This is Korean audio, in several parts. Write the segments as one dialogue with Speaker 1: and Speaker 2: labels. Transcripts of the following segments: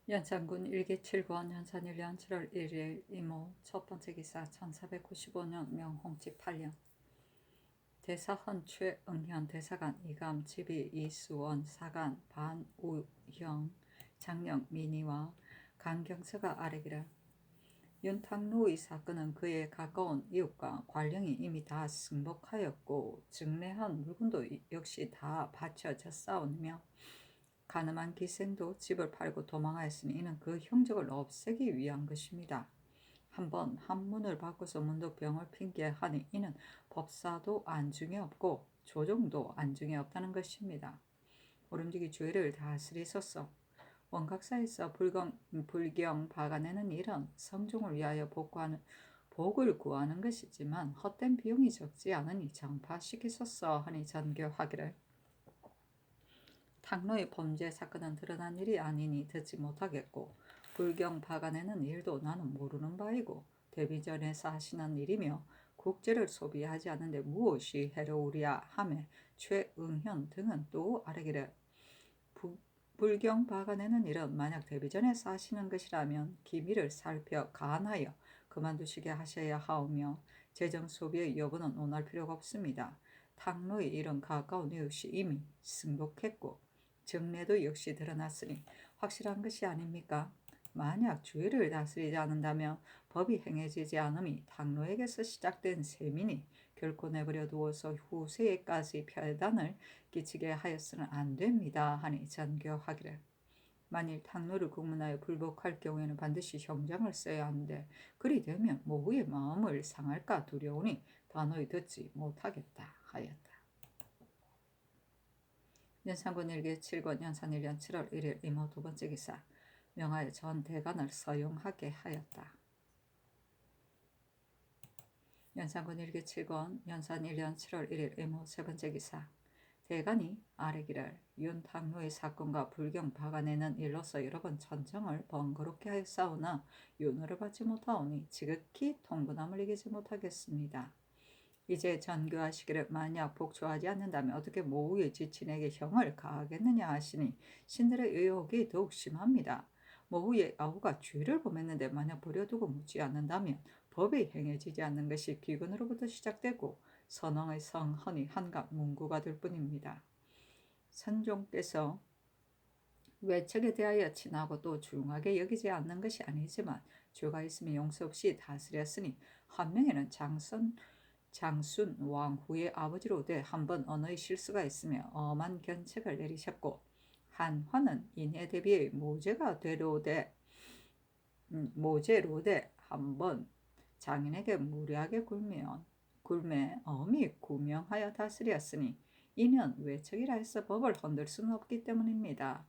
Speaker 1: 연산군 일기칠권 연산 1년 7월 1일 이모 첫 번째 기사 1495년 명홍치 8년 대사헌 최응현 대사관 이감 지비 이수원 사간 반우형 장령 민희와 강경서가 아래기를 윤탕루의 사건은 그의 가까운 이웃과 관령이 이미 다 승복하였고 증례한 물건도 역시 다 바쳐졌사오며 가늠한 기생도 집을 팔고 도망하였으니 이는 그 형적을 없애기 위한 것입니다. 한번 한문을 바꿔서 문득병을 핑계하니 이는 법사도 안중에 없고 조정도 안중에 없다는 것입니다. 오름지기 죄를 다스리소서. 원각사에서 불경 박아내는 일은 성종을 위하여 복을 구하는 것이지만 헛된 비용이 적지 않으니 정파시키소서 하니 전교하기를 탕로의 범죄 사건은 드러난 일이 아니니 듣지 못하겠고 불경 박아내는 일도 나는 모르는 바이고 데뷔전에서 하시는 일이며 국제를 소비하지 않는데 무엇이 해로우랴 하매 최응현 등은 또 아뢰기를 불경 박아내는 일은 만약 데뷔전에서 하시는 것이라면 기밀을 살펴 간하여 그만두시게 하셔야 하오며 재정 소비의 여부는 논할 필요가 없습니다. 탕로의 일은 가까운 이웃이 이미 승복했고 정례도 역시 드러났으니 확실한 것이 아닙니까? 만약 주의를 다스리지 않는다면 법이 행해지지 않음이 탕로에게서 시작된 셈이니 결코 내버려 두어서 후세에까지 폐단을 끼치게 하여서는 안 됩니다 하니 전교하기를 만일 탕로를 국문하여 불복할 경우에는 반드시 형장을 써야 하는데 그리 되면 모후의 마음을 상할까 두려우니 단호히 듣지 못하겠다 하였다. 연산군 일기 7권 연산 1년 7월 1일 이모 두 번째 기사 명하여 전 대관을 서용하게 하였다. 연산군 일기 7권 연산 1년 7월 1일 이모 세 번째 기사 대관이 아뢰기를 윤탕로의 사건과 불경 박아내는 일로서 여러 번 천정을 번거롭게 하였사오나 윤호를 받지 못하오니 지극히 통분함을 이기지 못하겠습니다. 이제 전교하시기를 만약 복조하지 않는다면 어떻게 모후의 지친에게 형을 가하겠느냐 하시니 신들의 의혹이 더욱 심합니다. 모후의 아우가 죄를 범했는데 만약 버려두고 묻지 않는다면 법이 행해지지 않는 것이 기근으로부터 시작되고 선왕의 성헌이 한갓 문구가 될 뿐입니다. 선종께서 외척에 대하여 친하고 또 중하게 여기지 않는 것이 아니지만 죄가 있으면 용서 없이 다스렸으니 한 명에는 장순 왕후의 아버지로 돼 한번 언어의 실수가 있으며 엄한 견책을 내리셨고 한화는 인해 대비의 모제로 돼 한번 장인에게 무례하게 굴매 엄히 구명하여 다스렸으니 이는 외척이라 해서 법을 흔들 수는 없기 때문입니다.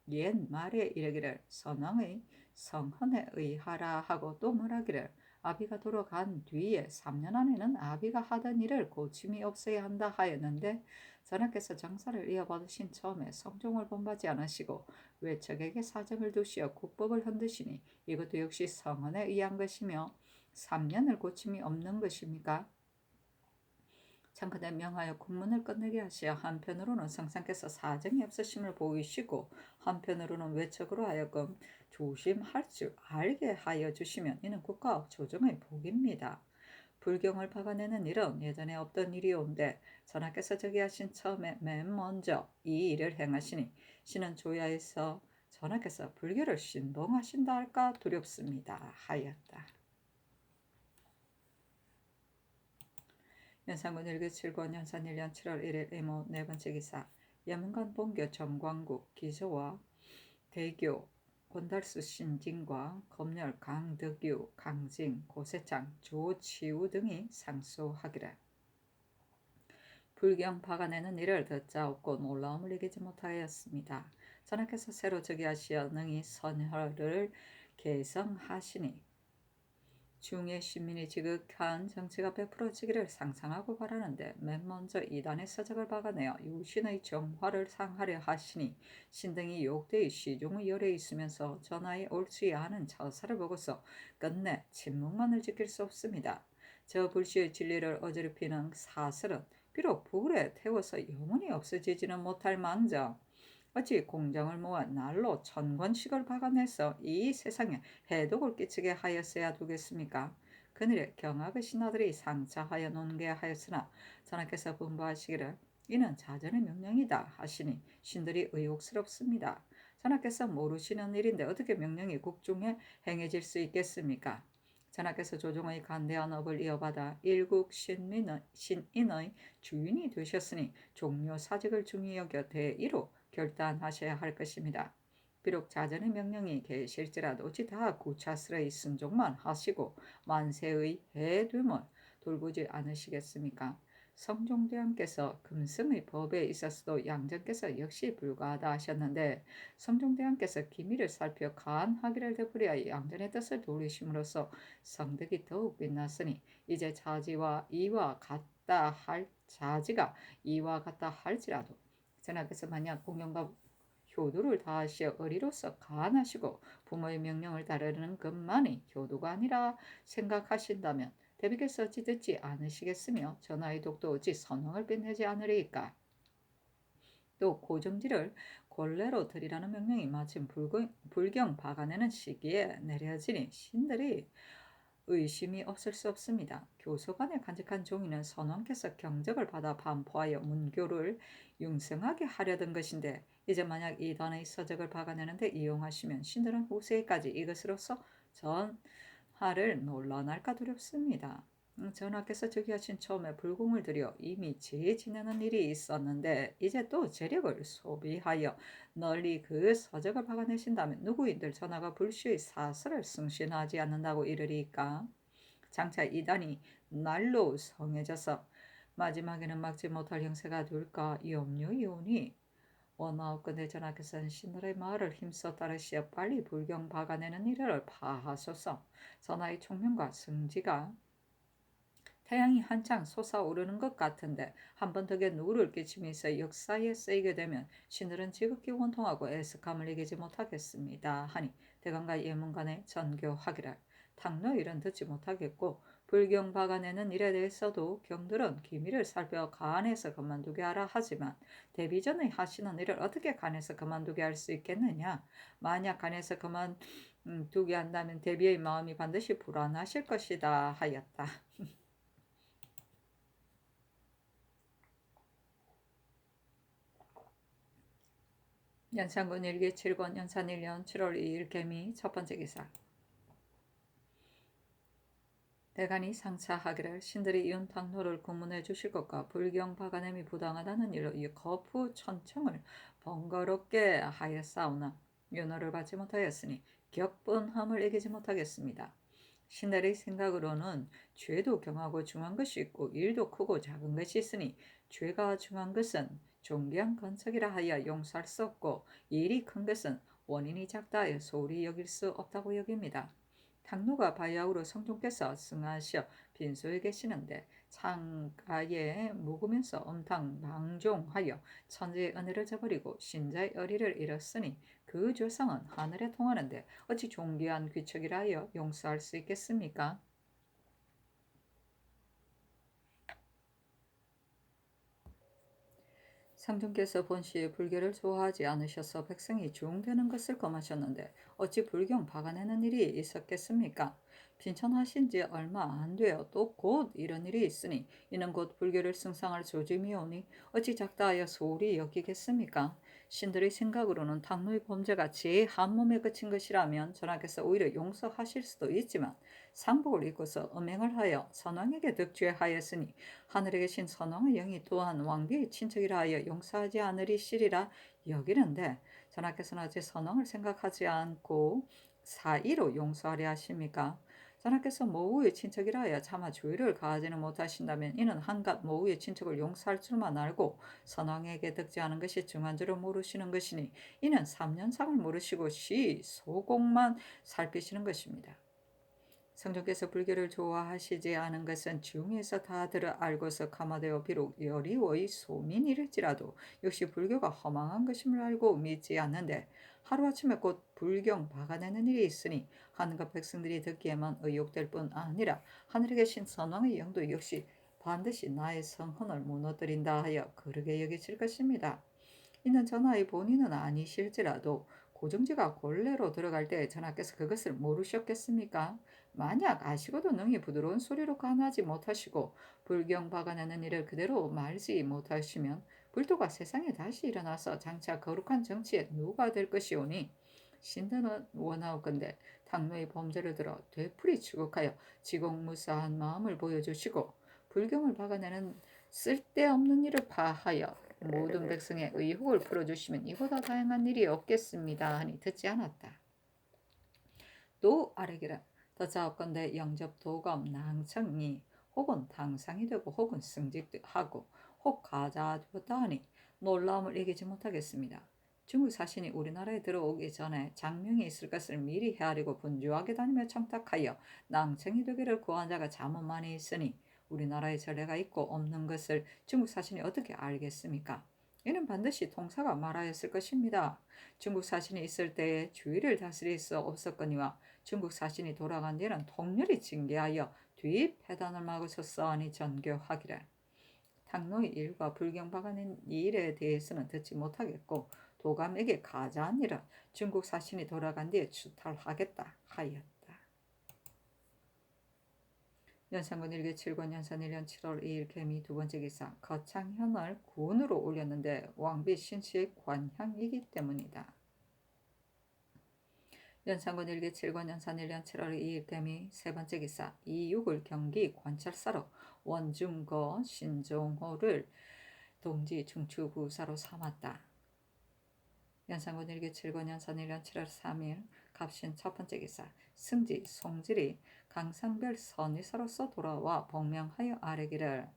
Speaker 1: 옛 말에 이르기를 선왕의 성헌에 의하라 하고 또 말하기를 아비가 돌아간 뒤에 3년 안에는 아비가 하던 일을 고침이 없어야 한다 하였는데 전하께서 정사를 이어받으신 처음에 성종을 본받지 않으시고 외척에게 사정을 두시어 국법을 흔드시니 이것도 역시 성헌에 의한 것이며 3년을 고침이 없는 것입니까? 창건에 명하여 국문을 끝내게 하시어 한편으로는 성상께서 사정이 없으심을 보이시고 한편으로는 외척으로 하여금 조심할 줄 알게 하여 주시면 이는 국가와 조정의 복입니다. 불경을 박아내는 일은 예전에 없던 일이온데 전하께서 저기하신 처음에 맨 먼저 이 일을 행하시니 신은 조야에서 전하께서 불교를 신봉하신다 할까 두렵습니다 하였다. 연산군 일기 7권 연산 1년 7월 1일 이모 네 번째 기사 예문관 본교 정광국 기조와 대교 권달수 신진과 검열 강덕유 강진 고세창 조치우 등이 상소하기를 불경 박아내는 일을 듣자없고 놀라움을 이기지 못하였습니다. 전하께서 새로 즉위하시어 능히 선혈을 개성하시니 중의 신민이 지극한 정치가 베풀어지기를 상상하고 바라는데 맨 먼저 이단의 서적을 박아내어 유신의 정화를 상하려 하시니 신등이 욕대의 시종의 열에 있으면서 전하에 옳지 않은 처사를 보고서 끝내 침묵만을 지킬 수 없습니다. 저 불시의 진리를 어지럽히는 사설은 비록 불에 태워서 영원히 없어지지는 못할 망정 어찌 공정을 모아 날로 1,000권씩을 박아내서 이 세상에 해독을 끼치게 하였어야 두겠습니까? 그늘에 경악의 신하들이 상차하여 논게 하였으나 전하께서 분부하시기를 이는 자전의 명령이다 하시니 신들이 의혹스럽습니다. 전하께서 모르시는 일인데 어떻게 명령이 국중에 행해질 수 있겠습니까? 전하께서 조정의 간대한 업을 이어받아 일국 신인의 주인이 되셨으니 종료 사직을 중히 여겨 대의로 결단하셔야 할 것입니다. 비록 자전의 명령이 계실지라도 어찌 다 구차스레 순종만 하시고 만세의 해됨을 돌보지 않으시겠습니까? 성종대왕께서 금승의 법에 있어서도 양전께서 역시 불가하다 하셨는데 성종대왕께서 기미를 살펴 간하기를 되풀이하여 양전의 뜻을 돌리심으로써 성덕이 더욱 빛났으니 이제 자지가 이와 같다 할지라도 전하께서 만약 공경과 효도를 다하시어 의리로서 간하시고 부모의 명령을 따르는 것만이 효도가 아니라 생각하신다면 대비께서 어찌 듣지 않으시겠으며 전하의 독도 어찌 선왕을 빛내지 않으리이까. 또 고정지를 골래로 드리라는 명령이 마침 불경 박아내는 시기에 내려지니 신들이 의심이 없을 수 없습니다. 교서관에 간직한 종이는 선왕께서 경적을 받아 반포하여 문교를 융성하게 하려던 것인데 이제 만약 이단의 서적을 박아내는데 이용하시면 신들은 후세까지 이것으로서 전하를 논란할까 두렵습니다. 전하께서 즉위하신 처음에 불공을 들여 이미 지내는 일이 있었는데 이제 또 재력을 소비하여 널리 그 서적을 박아내신다면 누구인들 전하가 불시의 사설을 승신하지 않는다고 이르리까? 장차 이단이 날로 성해져서 마지막에는 막지 못할 형세가 될까 염려이오니 원하옵건대 전하께서는 신들의 말을 힘써 따르시어 빨리 불경 박아내는 일을 파하소서. 전하의 총명과 승지가 태양이 한창 솟아오르는 것 같은데 한번 덕에 누를 끼치면서 역사에 쓰이게 되면 신들은 지극히 원통하고 애석함을 이기지 못하겠습니다 하니 대감과 예문간에 전교하기를 탕로 일은 듣지 못하겠고 불경 박아내는 일에 대해서도 경들은 기미를 살펴 간에서 그만두게 하라 하지만 데뷔 전에 하시는 일을 어떻게 간에서 그만두게 할 수 있겠느냐. 만약 간에서 그만두게 한다면 데뷔의 마음이 반드시 불안하실 것이다 하였다. 연산군 일기 7권 연산 1년 7월 2일 개미 첫 번째 기사. 대간이 상차하기를 신들이 이은 탕로를 구문해 주실 것과 불경 박아냄이 부당하다는 일로 이 거푸 천청을 번거롭게 하였사오나 윤호를 받지 못하였으니 격분함을 이기지 못하겠습니다. 신들의 생각으로는 죄도 경하고 중한 것이 있고 일도 크고 작은 것이 있으니 죄가 중한 것은 존귀한 건석이라 하여 용서할 수 없고 일이 큰 것은 원인이 작다 하여 소홀히 여길 수 없다고 여깁니다. 탕노가 바야흐로 성종께서 승하시어 빈소에 계시는데 창가에 묵으면서 엄탕 망종하여 천지의 은혜를 저버리고 신자의 의리를 잃었으니 그 조상은 하늘에 통하는데 어찌 존귀한 귀척이라 하여 용서할 수 있겠습니까? 상중께서 본시에 불교를 좋아하지 않으셔서 백성이 중되는 것을 검하셨는데 어찌 불경 박아내는 일이 있었겠습니까? 빈천하신 지 얼마 안 되어 또 곧 이런 일이 있으니 이는 곧 불교를 승상할 조짐이오니 어찌 작다 하여 소홀히 여기겠습니까? 신들의 생각으로는 당노의 범죄가 제 한 몸에 그친 것이라면 전하께서 오히려 용서하실 수도 있지만 상복을 입고서 음행을 하여 선왕에게 득죄하였으니 하늘에 계신 선왕의 영이 또한 왕비의 친척이라 하여 용서하지 않으리시리라 여기는데 전하께서는 어찌 선왕을 생각하지 않고 사의로 용서하려 하십니까? 전하께서 모우의 친척이라 하여 차마 조의를 가하지는 못하신다면 이는 한갓 모우의 친척을 용서할 줄만 알고 선왕에게 득죄하는 것이 중한 줄을 모르시는 것이니 이는 3년상을 모르시고 소곡만 살피시는 것입니다. 성종께서 불교를 좋아하시지 않은 것은 중에서 다들 알고서 가마되어 비록 여리워의 소민이랄지라도 역시 불교가 허망한 것임을 알고 믿지 않는데 하루아침에 곧 불경 박아내는 일이 있으니 한갓 백성들이 듣기에만 의욕될 뿐 아니라 하늘에 계신 선왕의 영도 역시 반드시 나의 성헌을 무너뜨린다 하여 그르게 여기실 것입니다. 이는 전하의 본인은 아니실지라도 고정지가 본래로 들어갈 때 전하께서 그것을 모르셨겠습니까? 만약 아시고도 능히 부드러운 소리로 관하지 못하시고 불경 박아내는 일을 그대로 말지 못하시면 불도가 세상에 다시 일어나서 장차 거룩한 정치에 누가 될 것이오니 신들은 원하옵건대 당노의 범죄를 들어 되풀이 추국하여 지공무사한 마음을 보여주시고 불경을 박아내는 쓸데없는 일을 파하여 모든 백성의 의혹을 풀어주시면 이보다 다양한 일이 없겠습니다 하니 듣지 않았다. 또 아래기라 더 자옵건대 영접 도검 낭청이 혹은 당상이 되고 혹은 승직하고 혹 가자되었다 하니 놀라움을 이기지 못하겠습니다. 중국 사신이 우리나라에 들어오기 전에 장명이 있을 것을 미리 헤아리고 분주하게 다니며 청탁하여 낭청이 되기를 구한 자가 자문 많이 있으니 우리나라에 전례가 있고 없는 것을 중국 사신이 어떻게 알겠습니까? 이는 반드시 통사가 말하였을 것입니다. 중국 사신이 있을 때에 주위를 다스릴 수 없었거니와 중국 사신이 돌아간 뒤에는 통렬히 징계하여 뒤 폐단을 막으셨사오니 전교하기를 당노의 일과 불경박하는 일에 대해서는 듣지 못하겠고 도감에게 가자한 일은 중국 사신이 돌아간 뒤에 추탈하겠다 하였다. 연산군 일기 7권 연산 1년 7월 2일 개미 두 번째 기사 거창현을 군으로 올렸는데 왕비 신씨의 관향이기 때문이다. 연산군 일기 7권 연산 1년 7월 2일 개미 세 번째 기사 이육을 경기 관찰사로 원중거 신종호를 동지 중추부사로 삼았다. 연산군 일기 7권 연산 1년 7월 3일 갑신 첫 번째 기사 승지 송질이 강상별 선의사로서 돌아와 복명하여 아뢰기를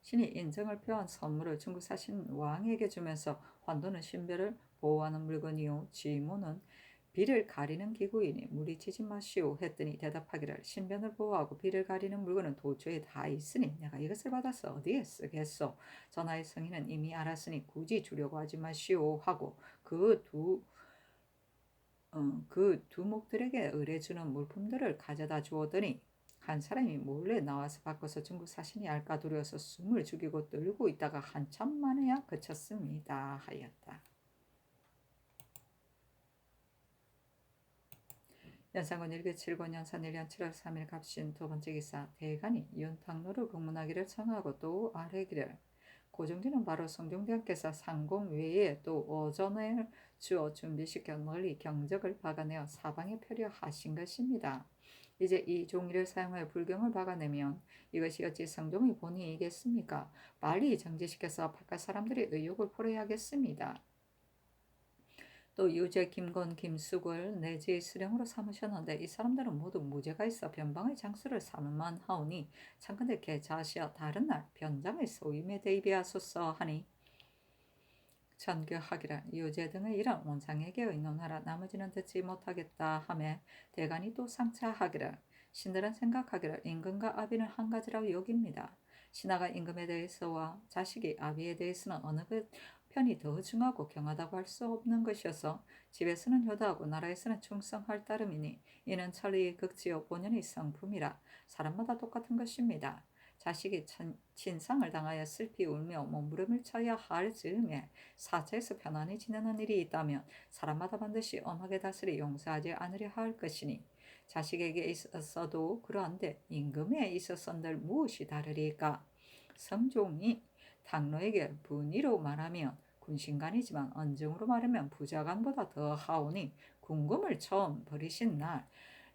Speaker 1: 신이 인정을 표한 선물을 중국 사신 왕에게 주면서 환도는 신별을 보호하는 물건이요 지모는 비를 가리는 기구이니 무리치지 마시오 했더니 대답하기를 신변을 보호하고 비를 가리는 물건은 도처에 다 있으니 내가 이것을 받아서 어디에 쓰겠소. 전하의 성인은 이미 알았으니 굳이 주려고 하지 마시오 하고 그 두목들에게 의뢰주는 물품들을 가져다 주었더니 한 사람이 몰래 나와서 바꿔서 중국 사신이 알까 두려워서 숨을 죽이고 떨고 있다가 한참 만에야 그쳤습니다 하였다. 연산군 일기 7권 연산 1년 7월 3일 갑신 두 번째 기사 대간이 윤탕로를 공문하기를 청하고 또 아뢰기를 고정진은 바로 성종대왕께서 상공 외에 또 오전을 주어 준비시켜 널리 경적을 박아내어 사방에 펴려 하신 것입니다. 이제 이 종이를 사용하여 불경을 박아내면 이것이 어찌 성종의 본의이겠습니까? 빨리 정지시켜서 바깥 사람들의 의혹을 풀어야겠습니다. 또 유재, 김건, 김숙을 내지의 수령으로 삼으셨는데 이 사람들은 모두 무죄가 있어 변방의 장수를 삼을만 하오니 창건대 개자시어 다른 날 변장의 소임에 대비하소서 하니 전교하기를 유재 등의 일은 원상에게 의논하라 나머지는 듣지 못하겠다 하매 대간이 또 상차하기를 신들은 생각하기를 임금과 아비는 한 가지라고 여깁니다. 신하가 임금에 대해서와 자식이 아비에 대해서는 어느 편이 더 중하고 경하다고 할 수 없는 것이어서 집에서는 효도하고 나라에서는 충성할 따름이니 이는 천리의 극지요 본연의 성품이라 사람마다 똑같은 것입니다. 자식이 친상을 당하여 슬피 울며 몸부림을 쳐야 할 즈음에 사체에서 편안히 지내는 일이 있다면 사람마다 반드시 엄하게 다스리 용서하지 않으려 할 것이니 자식에게 있어서도 그러한데 임금에 있어서는 무엇이 다르리까? 성종이 당노에게 분의로 말하면 군신관이지만 언정으로 말하면 부자관보다 더 하오니 궁금을 처음 버리신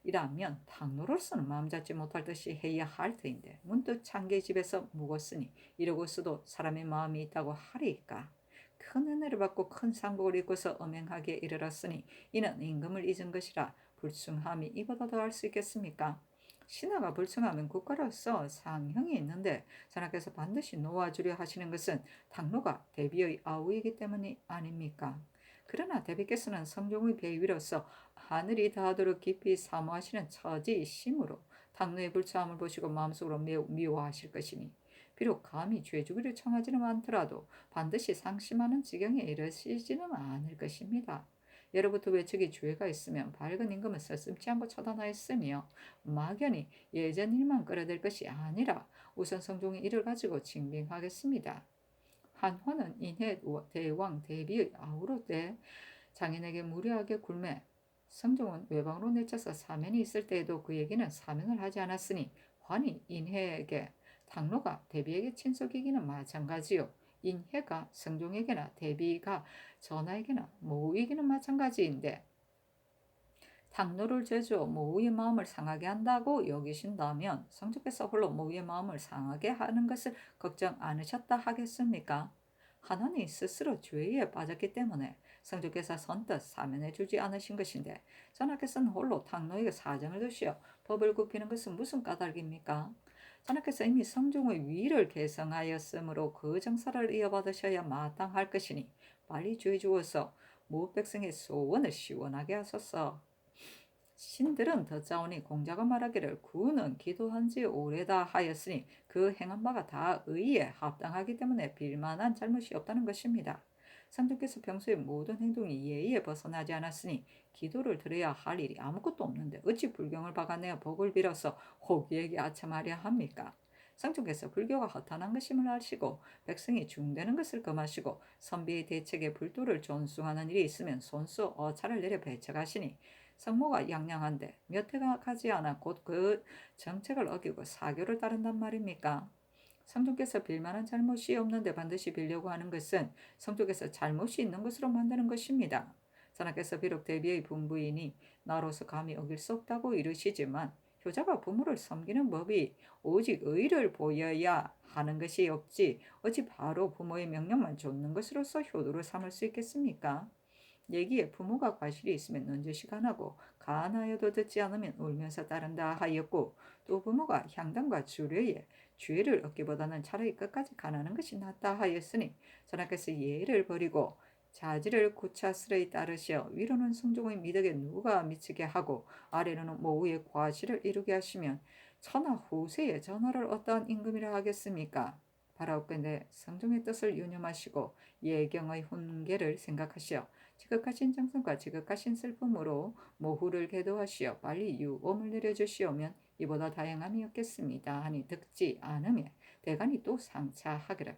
Speaker 1: 날이라면 당노로서는 마음 잡지 못할 듯이 해야 할 터인데 문득 창계 집에서 묵었으니 이러고서도 사람의 마음이 있다고 하리까. 큰 은혜를 받고 큰 상복을 입고서 엄행하기에 이르렀으니 이는 임금을 잊은 것이라 불충함이 이보다 더할 수 있겠습니까? 신하가 불충하면 국가로서 상형이 있는데 전하께서 반드시 놓아주려 하시는 것은 당노가 대비의 아우이기 때문이 아닙니까? 그러나 대비께서는 성종의 배위로서 하늘이 닿도록 깊이 사모하시는 처지이심으로 당노의 불처함을 보시고 마음속으로 매우 미워하실 것이니 비록 감히 죄주기를 청하지는 않더라도 반드시 상심하는 지경에 이르시지는 않을 것입니다. 예로부터 외척이 죄가 있으면 밝은 임금은 서슴지 않고 처단하였으며 막연히 예전 일만 끌어댈 것이 아니라 우선 성종의 일을 가지고 징빙하겠습니다. 한화는 인해 대왕 대비의 아우로 때 장인에게 무리하게 굴매 성종은 외방으로 내쳐서 사면이 있을 때에도 그에게는 사면을 하지 않았으니 환이 인해에게 당로가 대비에게 친속이기는 마찬가지요. 인해가 성종에게나 대비가 전하에게나 모우에게는 마찬가지인데 당노를 제주어 모우의 마음을 상하게 한다고 여기신다면 성주께서 홀로 모우의 마음을 상하게 하는 것을 걱정 않으셨다 하겠습니까? 하나님 스스로 죄에 빠졌기 때문에 성주께서 선뜻 사면해 주지 않으신 것인데 전하께서는 홀로 당노에게 사정을 두시어 법을 굽히는 것은 무슨 까닭입니까? 전하께서 이미 성종의 위를 계승하였으므로 그 정사를 이어받으셔야 마땅할 것이니 빨리 죄 주어서 모국 백성의 소원을 시원하게 하소서. 신들은 듣자오니 공자가 말하기를 구는 기도한 지 오래다 하였으니 그 행한 바가 다 의에 합당하기 때문에 빌만한 잘못이 없다는 것입니다. 성령께서 평소에 모든 행동이 예의에 벗어나지 않았으니 기도를 드려야 할 일이 아무것도 없는데 어찌 불경을 박아내어 복을 빌어서 호기에게 아첨하려 합니까? 성령께서 불교가 허탄한 것임을 아시고 백성이 중되는 것을 금하시고 선비의 대책에 불도를 존숭하는 일이 있으면 손수 어차를 내려 배척하시니 성모가 양양한데 몇 해가 가지 않아 곧 그 정책을 어기고 사교를 따른단 말입니까? 성주께서 빌만한 잘못이 없는데 반드시 빌려고 하는 것은 성주께서 잘못이 있는 것으로 만드는 것입니다. 전하께서 비록 대비의 분부이니 나로서 감히 어길 수 없다고 이르시지만 효자가 부모를 섬기는 법이 오직 의를 보여야 하는 것이 없지 어찌 바로 부모의 명령만 좇는 것으로서 효도를 삼을 수 있겠습니까? 얘기에 부모가 과실이 있으면 넌지시 간하고 간하여도 듣지 않으면 울면서 따른다 하였고 또 부모가 향단과 주례에 주의를 얻기보다는 차라리 끝까지 간하는 것이 낫다 하였으니 전하께서 예를 버리고 자질을 구차스레히 따르시어 위로는 성종의 미덕에 누가 미치게 하고 아래로는 모우의 과실을 이루게 하시면 천하 후세에 전하를 어떠한 임금이라 하겠습니까? 바라옵건대 성종의 뜻을 유념하시고 예경의 훈계를 생각하시어 지극하신 정성과 지극하신 슬픔으로 모후를 계도하시어 빨리 유엄을 내려주시오면 이보다 다행함이 없겠습니다 하니 듣지 않으면 대간이 또 상차하기를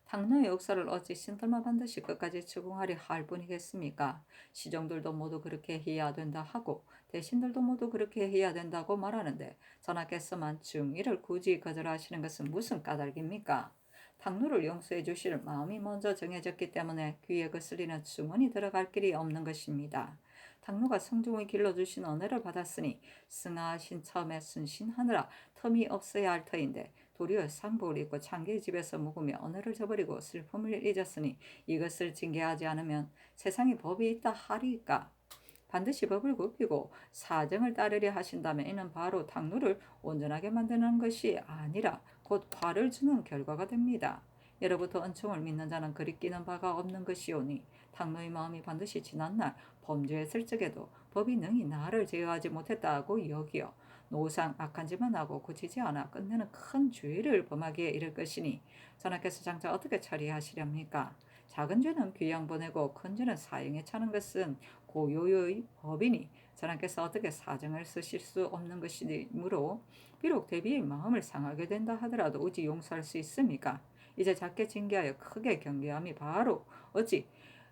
Speaker 1: 당노의 역사를 어찌 신들만 반드시 끝까지 추궁하려 할 뿐이겠습니까? 시종들도 모두 그렇게 해야 된다 하고 대신들도 모두 그렇게 해야 된다고 말하는데 전하께서만 중의를 굳이 거절하시는 것은 무슨 까닭입니까? 당노를 용서해 주실 마음이 먼저 정해졌기 때문에 귀에 거슬리는 주문이 들어갈 길이 없는 것입니다. 당노가 성종의 길로 주신 은혜를 받았으니 승하하신 처음에 순신하느라 텀이 없어야 할 터인데 도리어 상복을 입고 창기의 집에서 묵으며 언어를 저버리고 슬픔을 잊었으니 이것을 징계하지 않으면 세상에 법이 있다 하리까? 반드시 법을 굽히고 사정을 따르려 하신다면 이는 바로 당노를 온전하게 만드는 것이 아니라 곧 화를 주는 결과가 됩니다. 예로부터 은총을 믿는 자는 그리 끼는 바가 없는 것이오니 당노의 마음이 반드시 지난날 범죄했을 적에도 법이 능히 나를 제어하지 못했다고 여기어 노상 악한 짓만 하고 고치지 않아 끝내는 큰 죄를 범하기에 이를 것이니 전하께서 장차 어떻게 처리하시렵니까? 작은 죄는 귀양 보내고 큰 죄는 사형에 차는 것은 고요의 법이니 전하께서 어떻게 사정을 쓰실 수 없는 것이므로 비록 대비의 마음을 상하게 된다 하더라도 어찌 용서할 수 있습니까? 이제 작게 징계하여 크게 경계함이 바로 어찌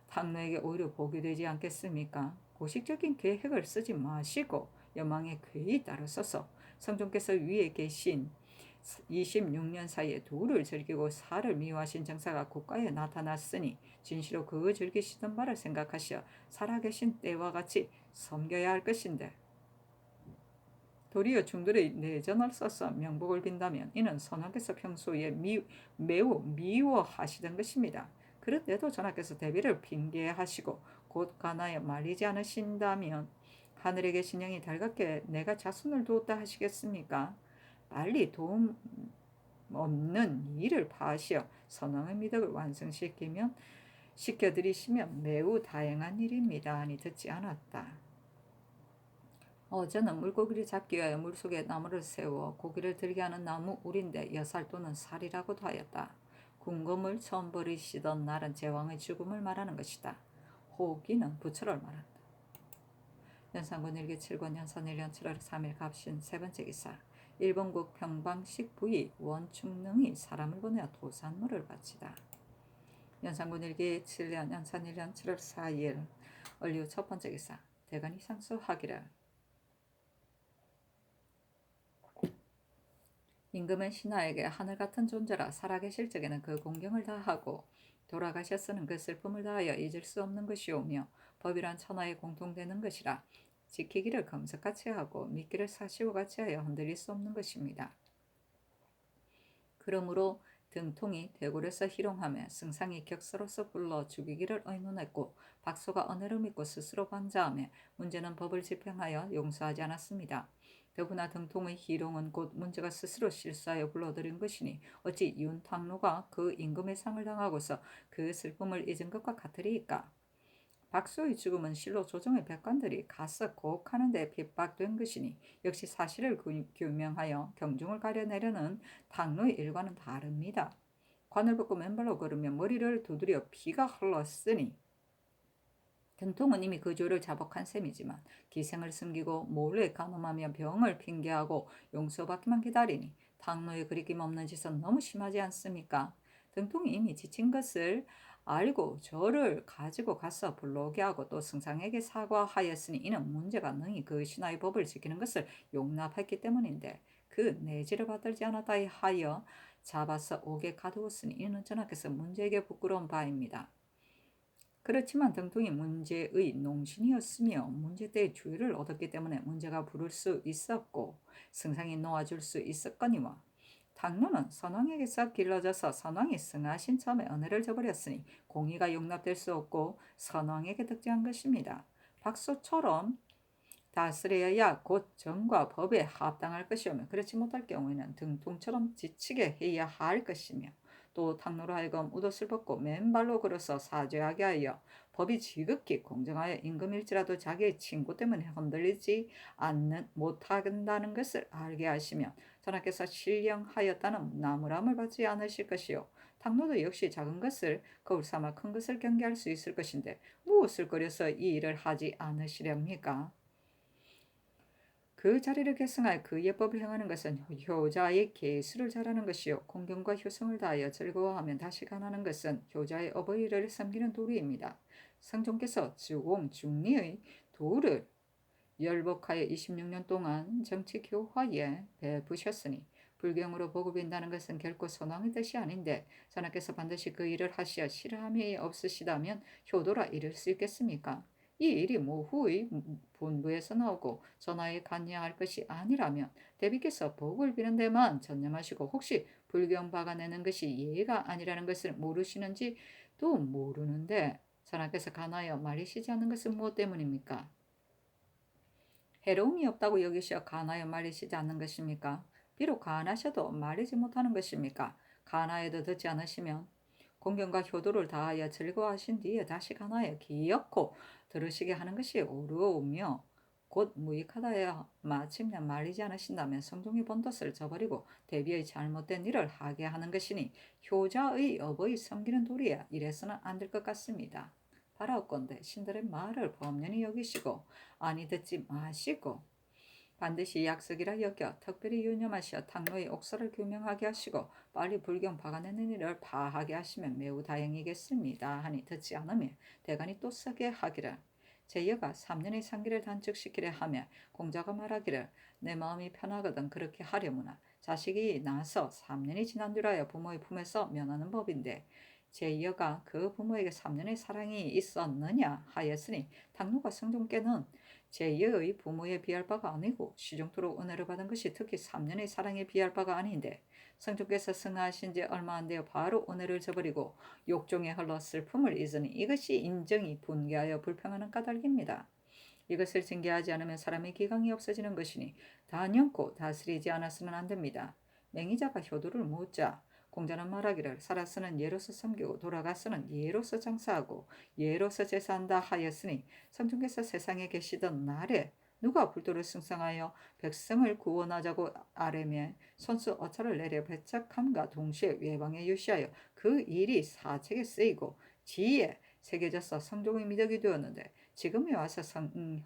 Speaker 1: 당노에게 오히려 복이 되지 않겠습니까? 고식적인 계획을 쓰지 마시고 여망의 괴에 따라서서 성종께서 위에 계신 26년 사이에 도를 즐기고 사를 미워하신 정사가 국가에 나타났으니 진시로 그 즐기시던 바를 생각하시어 살아계신 때와 같이 섬겨야 할 것인데 도리어 중들의 내전을 써서 명복을 빈다면 이는 선왕께서 평소에 매우 미워하시던 것입니다. 그런데도 전하께서 대비를 핑계하시고 곧 가나여 말리지 않으신다면 하늘에 계신 영이 달갑게 내가 자손을 두었다 하시겠습니까? 빨리 도움 없는 일을 파하시어 선왕의 미덕을 완성시키면 시켜드리시면 매우 다행한 일입니다 하니 듣지 않았다. 저는 물고기를 잡기 위하여 물속에 나무를 세워 고기를 들게 하는 나무 울인데 여살 또는 살이라고도 하였다. 궁금을 처음 버리시던 날은 제왕의 죽음을 말하는 것이다. 호기는 부처를 말한다. 연산군 일기 7권 연산 1년 7월 3일 갑신 세 번째 기사 일본국 평방식 부위 원충릉이 사람을 보내어 도산물을 바치다. 연산군 일기 7년 연산 1년 7월 4일 얼류 첫 번째 기사 대간이 상수하기를 임금은 신하에게 하늘 같은 존재라 살아계실 적에는 그 공경을 다하고 돌아가셨으는 그 슬픔을 다하여 잊을 수 없는 것이오며 법이란 천하에 공통되는 것이라 지키기를 검석같이 하고 믿기를 사시오같이 하여 흔들릴 수 없는 것입니다. 그러므로 등통이 대궐에서 희롱하며 승상이 격서로서 불러 죽이기를 의논했고 박소가 은혜를 믿고 스스로 반자하며 문제는 법을 집행하여 용서하지 않았습니다. 더구나 등통의 희롱은 곧 문제가 스스로 실수하여 불러들인 것이니 어찌 윤탕로가 그 임금의 상을 당하고서 그 슬픔을 잊은 것과 같으리이까. 박소의 죽음은 실로 조정의 백관들이 가서 고혹하는 데 핍박된 것이니 역시 사실을 규명하여 경중을 가려내려는 당로의 일과는 다릅니다. 관을 벗고 맨발로 걸으며 머리를 두드려 피가 흘렀으니 등통은 이미 그 죄를 자복한 셈이지만 기생을 숨기고 몰래 간음하며 병을 핑계하고 용서받기만 기다리니 당노의 그리낌 없는 짓은 너무 심하지 않습니까? 등통이 이미 지친 것을 알고 저를 가지고 가서 불러오게 하고 또 승상에게 사과하였으니 이는 문제가 능히 그 신하의 법을 지키는 것을 용납했기 때문인데 그 내지를 받들지 않았다 하여 잡아서 옥에 가두었으니 이는 전하께서 문제에게 부끄러운 바입니다. 그렇지만 등통이 문제의 농신이었으며 문제 때의 주의를 얻었기 때문에 문제가 부를 수 있었고 승상이 놓아줄 수 있었거니와 당로는 선왕에게서 길러져서 선왕이 승하신 처음에 은혜를 저버렸으니 공의가 용납될 수 없고 선왕에게 득죄한 것입니다. 박소처럼 다스려야 곧 정과 법에 합당할 것이오며 그렇지 못할 경우에는 등통처럼 지치게 해야 할 것이며 또 당로로 하여금 웃옷을 벗고 맨발로 걸어서 사죄하게 하여 법이 지극히 공정하여 임금일지라도 자기의 친구 때문에 흔들리지 못한다는 것을 알게 하시면 전하께서 신령하였다는 나무람을 받지 않으실 것이요 당로도 역시 작은 것을 거울 삼아 큰 것을 경계할 수 있을 것인데 무엇을 거려서 이 일을 하지 않으시렵니까? 그 자리를 계승하여 그 예법을 행하는 것은 효자의 계수를 잘하는 것이요 공경과 효성을 다하여 즐거워하면 다시 가나는 것은 효자의 어버이를 섬기는 도리입니다. 성종께서 주공 중리의 도를 열복하여 26년 동안 정치 교화에 베푸셨으니 불경으로 복을 빈다는 것은 결코 선왕의 뜻이 아닌데 전하께서 반드시 그 일을 하시어 실함이 없으시다면 효도라 이를 수 있겠습니까? 이 일이 모후의 본부에서 나오고 전하에 관여할 것이 아니라면 대비께서 복을 비는 데만 전념하시고 혹시 불경 박아내는 것이 예가 아니라는 것을 모르시는지 또 모르는데 전하께서 간하여 말리시지 않는 것은 무엇 때문입니까? 해로움이 없다고 여기시어 간하여 말리시지 않는 것입니까? 비록 간하셔도 말리지 못하는 것입니까? 간하여도 듣지 않으시면 공경과 효도를 다하여 즐거워하신 뒤에 다시 간하여 기어코 들으시게 하는 것이 어려우며 곧 무익하다여 마침내 말리지 않으신다면 성종의 본뜻을 저버리고 대비의 잘못된 일을 하게 하는 것이니 효자의 어버이 섬기는 도리야 이래서는 안 될 것 같습니다. 바라옵건대 신들의 말을 범연히 여기시고 아니 듣지 마시고 반드시 약속이라 여겨 특별히 유념하시어 당로의 옥사를 규명하게 하시고 빨리 불경 박아내는 일을 파하게 하시면 매우 다행이겠습니다 하니 듣지 않으며 대간이 또 쓰게 하기를 제여가 3년의 상기를 단축시키려 하며 공자가 말하기를 내 마음이 편하거든 그렇게 하려무나 자식이 나서 3년이 지난 뒤라야 부모의 품에서 면하는 법인데 제여가 그 부모에게 3년의 사랑이 있었느냐 하였으니 당로가 성종께는 제여의 부모에 비할 바가 아니고 시종토록 은혜를 받은 것이 특히 3년의 사랑에 비할 바가 아닌데 성종께서 승하하신 지 얼마 안 되어 바로 은혜를 저버리고 욕종에 흘러 슬픔을 잊으니 이것이 인정이 분개하여 불평하는 까닭입니다. 이것을 징계하지 않으면 사람의 기강이 없어지는 것이니 단연코 다스리지 않아서는 안 됩니다. 맹의자가 효도를 묻자 공자는 말하기를 살아서는 예로서 섬기고 돌아가서는 예로서 장사하고 예로서 제사한다 하였으니 성종께서 세상에 계시던 날에 누가 불도를 승성하여 백성을 구원하자고 아뢰며 손수 어차를 내려 배척함과 동시에 외방에 유시하여 그 일이 사책에 쓰이고 지에 새겨져서 성종의 미덕이 되었는데 지금에 와서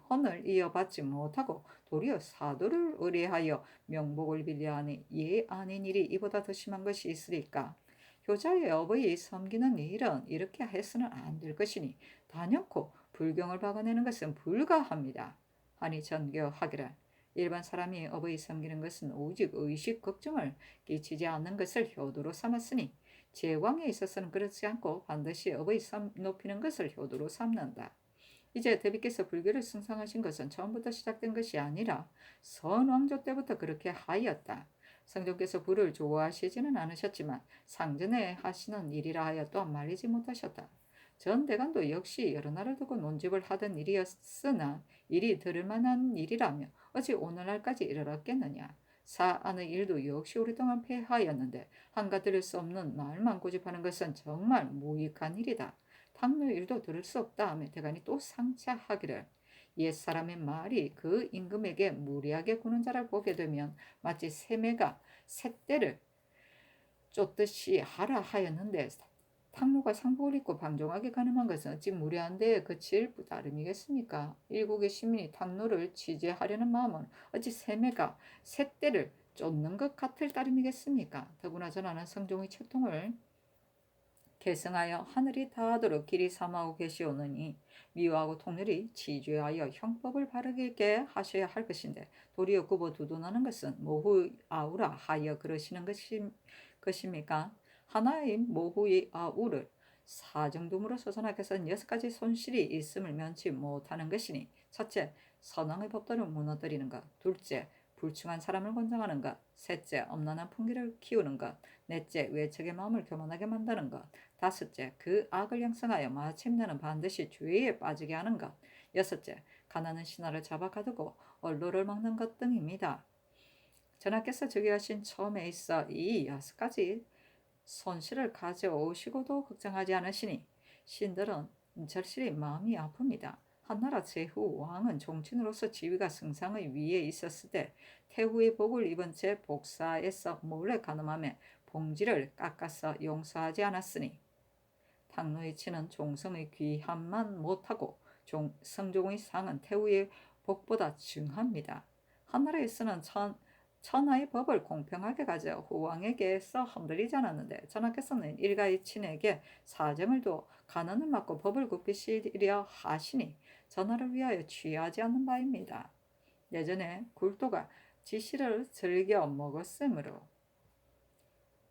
Speaker 1: 혼을 이어받지 못하고 도리어 사도를 의뢰하여 명복을 빌려하니 예 아닌 일이 이보다 더 심한 것이 있으리까. 효자의 어버이 섬기는 일은 이렇게 해서는 안 될 것이니 단연코 불경을 박아내는 것은 불가합니다. 하니 전교하기를 일반 사람이 어버이 섬기는 것은 오직 의식 걱정을 끼치지 않는 것을 효도로 삼았으니 제왕에 있어서는 그렇지 않고 반드시 어버이 높이는 것을 효도로 삼는다. 이제 대비께서 불교를 승성하신 것은 처음부터 시작된 것이 아니라 선왕조 때부터 그렇게 하였다. 성종께서 불을 좋아하시지는 않으셨지만 상전에 하시는 일이라 하여 또한 말리지 못하셨다. 전 대간도 역시 여러 날을 두고 논집을 하던 일이었으나 일이 들을 만한 일이라며 어찌 오늘날까지 이르렀겠느냐. 사안의 일도 역시 오랫동안 폐하였는데 한가들을 수 없는 말만 고집하는 것은 정말 무익한 일이다. 탕묘 일도 들을 수 없다 하며 대간이 또 상차하기를 옛사람의 말이 그 임금에게 무리하게 구는 자를 보게 되면 마치 새매가 새떼를 쫓듯이 하라 하였는데 탕로가 상복을 입고 방종하게 가늠한 것은 어찌 무례한 데에 그칠 따름이겠습니까? 일국의 시민이 탕로를 취재하려는 마음은 어찌 새매가 새떼를 쫓는 것 같을 따름이겠습니까? 더구나 전하는 성종의 채통을 계승하여 하늘이 다하도록 길이 삼하고 계시오느니 미화하고 통렬히 치죄하여 형법을 바르게 하셔야 할 것인데 도리어 굽어 두둔하는 것은 모후 아우라 하여 그러시는 것입니까? 하나의 모후의 아우를 사정둠으로 서선하께서는 6가지 손실이 있음을 면치 못하는 것이니 첫째, 선왕의 법도를 무너뜨리는 것. 둘째, 불충한 사람을 권장하는 것. 셋째, 엄난한 풍기를 키우는 것. 넷째, 외척의 마음을 교만하게 만드는 것. 다섯째, 그 악을 양성하여 마침내는 반드시 죄에 빠지게 하는 것. 여섯째, 가난한 신하를 잡아 가두고 언로를 막는 것 등입니다. 전하께서 즉위하신 처음에 있어 이 6가지 손실을 가져오시고도 걱정하지 않으시니 신들은 절실히 마음이 아픕니다. 한나라 제후 왕은 종친으로서 지위가 승상의 위에 있었을 때 태후의 복을 입은 채 복사에서 몰래 가늠하며 봉지를 깎아서 용서하지 않았으니 탕노의 치는 종성의 귀함만 못하고 성종의 상은 태후의 복보다 증합니다. 한나라에서는 천하의 법을 공평하게 가져 후왕에게서 흔들리지 않았는데 전하께서는 일가의 친에게 사정을 두어 간언을 막고 법을 굽히시려 하시니 전하를 위하여 취하지 않는 바입니다. 예전에 굴도가 지시를 즐겨 먹었으므로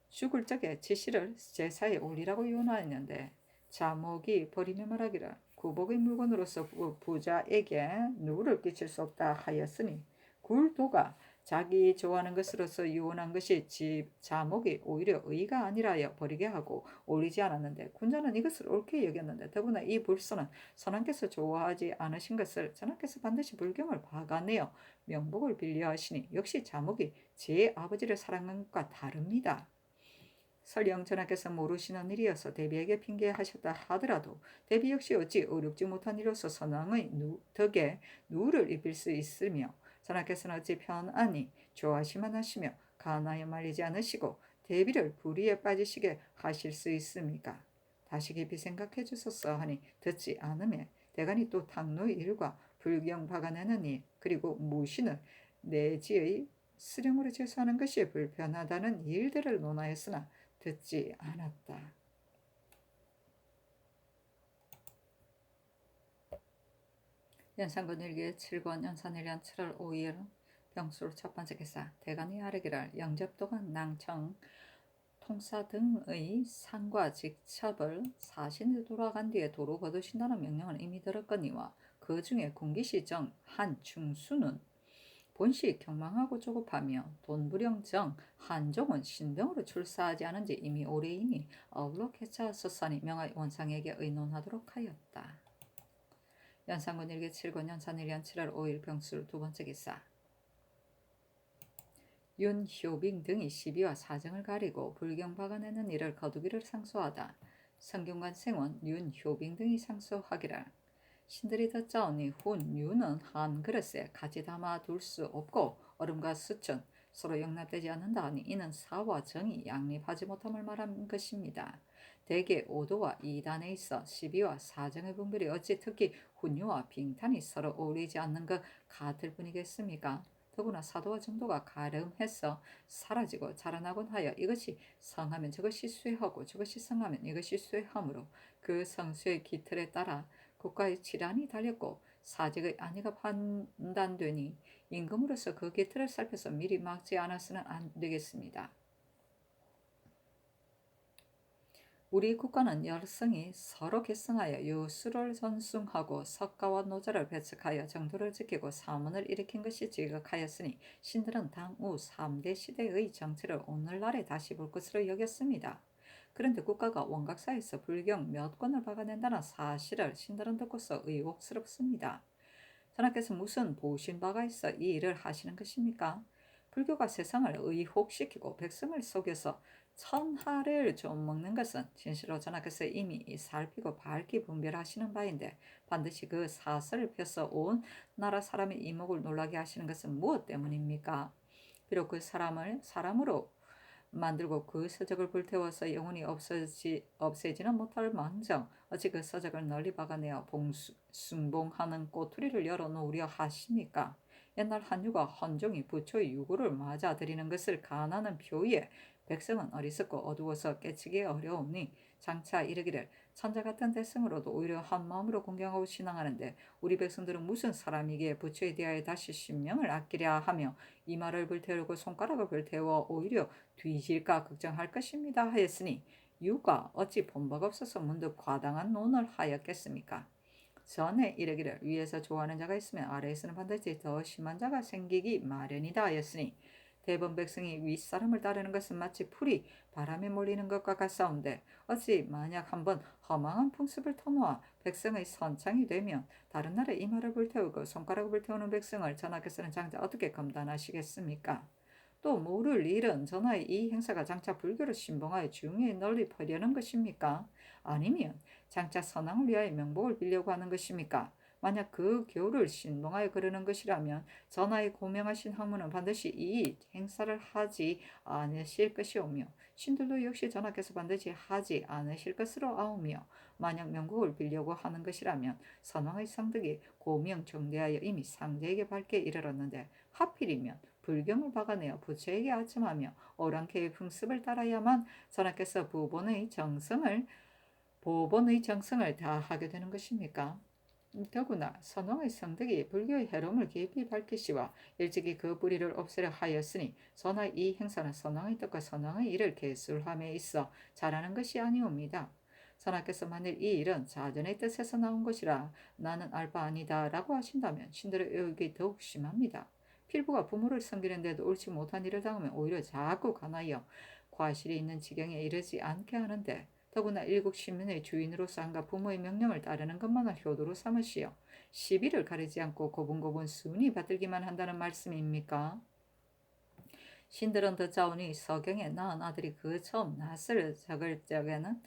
Speaker 1: 죽을 적에 지시를 제사에 올리라고 유언하였는데 자목이 버리며 말하기를 구복의 물건으로서 부자에게 누를 끼칠 수 없다 하였으니 굴도가 자기 좋아하는 것으로서 유언한 것이 자목이 오히려 의가 아니라여 버리게 하고 올리지 않았는데 군자는 이것을 옳게 여겼는데 더구나 이 불소는 선왕께서 좋아하지 않으신 것을 전하께서 반드시 불경을 박아내어 명복을 빌려하시니 역시 자목이 제 아버지를 사랑한 것과 다릅니다. 설령 전하께서 모르시는 일이어서 대비에게 핑계하셨다 하더라도 대비 역시 어찌 어렵지 못한 일로서 선왕의 덕에 누를 입힐 수 있으며 전하께서는 어찌 편안히 좋아하시만 하시며 간하여 말리지 않으시고 대비를 불의에 빠지시게 하실 수 있습니까? 다시 깊이 생각해 주소서 하니 듣지 않으며 대간이 또 탕노의 일과 불경 박아내는 일 그리고 무신을 내지의 수령으로 제수하는 것이 불편하다는 일들을 논하였으나 듣지 않았다. 연산군 일기 7권 연산 1년 7월 5일 병술 첫 번째 기사 대간이 아뢰기를 영접도관 낭청 통사 등의 상과 직첩을 사신이 돌아간 뒤에 도로 거두신다는 명령을 이미 들었거니와 그 중에 군기시정 한충수는 본시 경망하고 조급하며 돈부령정 한종은 신병으로 출사하지 않은 지 이미 오래이니 아울러 개차하소서니 명하여 원상에게 의논하도록 하였다. 연산군 일기 7권 연산 1년 7월 5일 병술 두 번째 기사 윤효빙 등이 시비와 사정을 가리고 불경 박아내는 일을 거두기를 상소하다. 성균관 생원 윤효빙 등이 상소하기를 신들이 듣자오니 훈유는 한 그릇에 같이 담아 둘 수 없고 얼음과 수천 서로 용납되지 않는다 하니 이는 사와 정이 양립하지 못함을 말한 것입니다. 대개 5도와 2단에 있어 시비와 사정의 분별이 어찌 특히 훈유와 빙탄이 서로 어울리지 않는 것 같을 뿐이겠습니까? 더구나 사도와 정도가 가름해서 사라지고 자라나곤 하여 이것이 성하면 저것이 쇠하고 저것이 성하면 이것이 쇠하므로 그 성수의 기틀에 따라 국가의 질환이 달렸고 사직의 안위가 판단되니 임금으로서 그 기틀을 살펴서 미리 막지 않아서는 안 되겠습니다. 우리 국가는 열성이 서로 결성하여 유수를 전숭하고 석가와 노자를 배척하여 정도를 지키고 사문을 일으킨 것이 지극하였으니 신들은 당우 3대 시대의 정치를 오늘날에 다시 볼 것으로 여겼습니다. 그런데 국가가 원각사에서 불경 몇 권을 박아낸다는 사실을 신들은 듣고서 의혹스럽습니다. 전하께서 무슨 보신 바가 있어 이 일을 하시는 것입니까? 불교가 세상을 의혹시키고 백성을 속여서 천하를 좀 먹는 것은 진실로 전하께서 이미 살피고 밝히 분별하시는 바인데 반드시 그 사설을 펴서 온 나라 사람의 이목을 놀라게 하시는 것은 무엇 때문입니까? 비록 그 사람을 사람으로 만들고 그 서적을 불태워서 영원히 없애지는 못할 망정 어찌 그 서적을 널리 박아내어 숭봉하는 꼬투리를 열어놓으려 하십니까? 옛날 한유가 헌종이 부처의 유고를 맞아들이는 것을 간하는 표에 백성은 어리석고 어두워서 깨치기 어려우니 장차 이르기를 천자 같은 대승으로도 오히려 한 마음으로 공경하고 신앙하는데 우리 백성들은 무슨 사람이기에 부처에 대하여 다시 신명을 아끼랴 하며 이마를 불태우고 손가락을 불태워 오히려 뒤질까 걱정할 것입니다 하였으니 유가 어찌 본박 없어서 문득 과당한 논을 하였겠습니까? 전에 이르기를 위에서 좋아하는 자가 있으면 아래에서는 반드시 더 심한 자가 생기기 마련이다 하였으니 대번 백성이 윗사람을 따르는 것은 마치 풀이 바람에 몰리는 것과 같사온데 어찌 만약 한번 허망한 풍습을 터놓아 백성의 선창이 되면 다른 나라에 이마를 불태우고 손가락을 불태우는 백성을 전하께서는 장차 어떻게 감당하시겠습니까? 또 모를 일은 전하의 이 행사가 장차 불교를 신봉하여 중에 널리 퍼려는 것입니까? 아니면 장차 선왕을 위하여 명복을 빌려고 하는 것입니까? 만약 그 교를 신봉하여 그러는 것이라면 전하의 고명하신 학문은 반드시 이 행사를 하지 않으실 것이오며 신들도 역시 전하께서 반드시 하지 않으실 것으로 아오며 만약 명복을 빌려고 하는 것이라면 선왕의 상득이 고명정대하여 이미 상대에게 밝게 이르렀는데 하필이면 불경을 박아내어 부처에게 아첨하며 오랑캐의 풍습을 따라야만 전하께서 보본의 정성을 다하게 되는 것입니까? 더구나 선왕의 성덕이 불교의 해롬을 깊이 밝히시와 일찍이 그 뿌리를 없애려 하였으니 전하의 이 행사는 선왕의 뜻과 선왕의 일을 계술함에 있어 잘하는 것이 아니옵니다. 선하께서 만일 이 일은 자전의 뜻에서 나온 것이라 나는 알 바 아니다 라고 하신다면 신들의 의혹이 더욱 심합니다. 필부가 부모를 섬기는데도 옳지 못한 일을 당하면 오히려 자꾸 관하여 과실이 있는 지경에 이르지 않게 하는데 더구나 일국 신민의 주인으로서 한가 부모의 명령을 따르는 것만을 효도로 삼으시어 시비를 가리지 않고 고분고분 순히 받들기만 한다는 말씀입니까? 신들은 듣자오니 서경에 낳은 아들이 그 처음 낯을 적을 적에는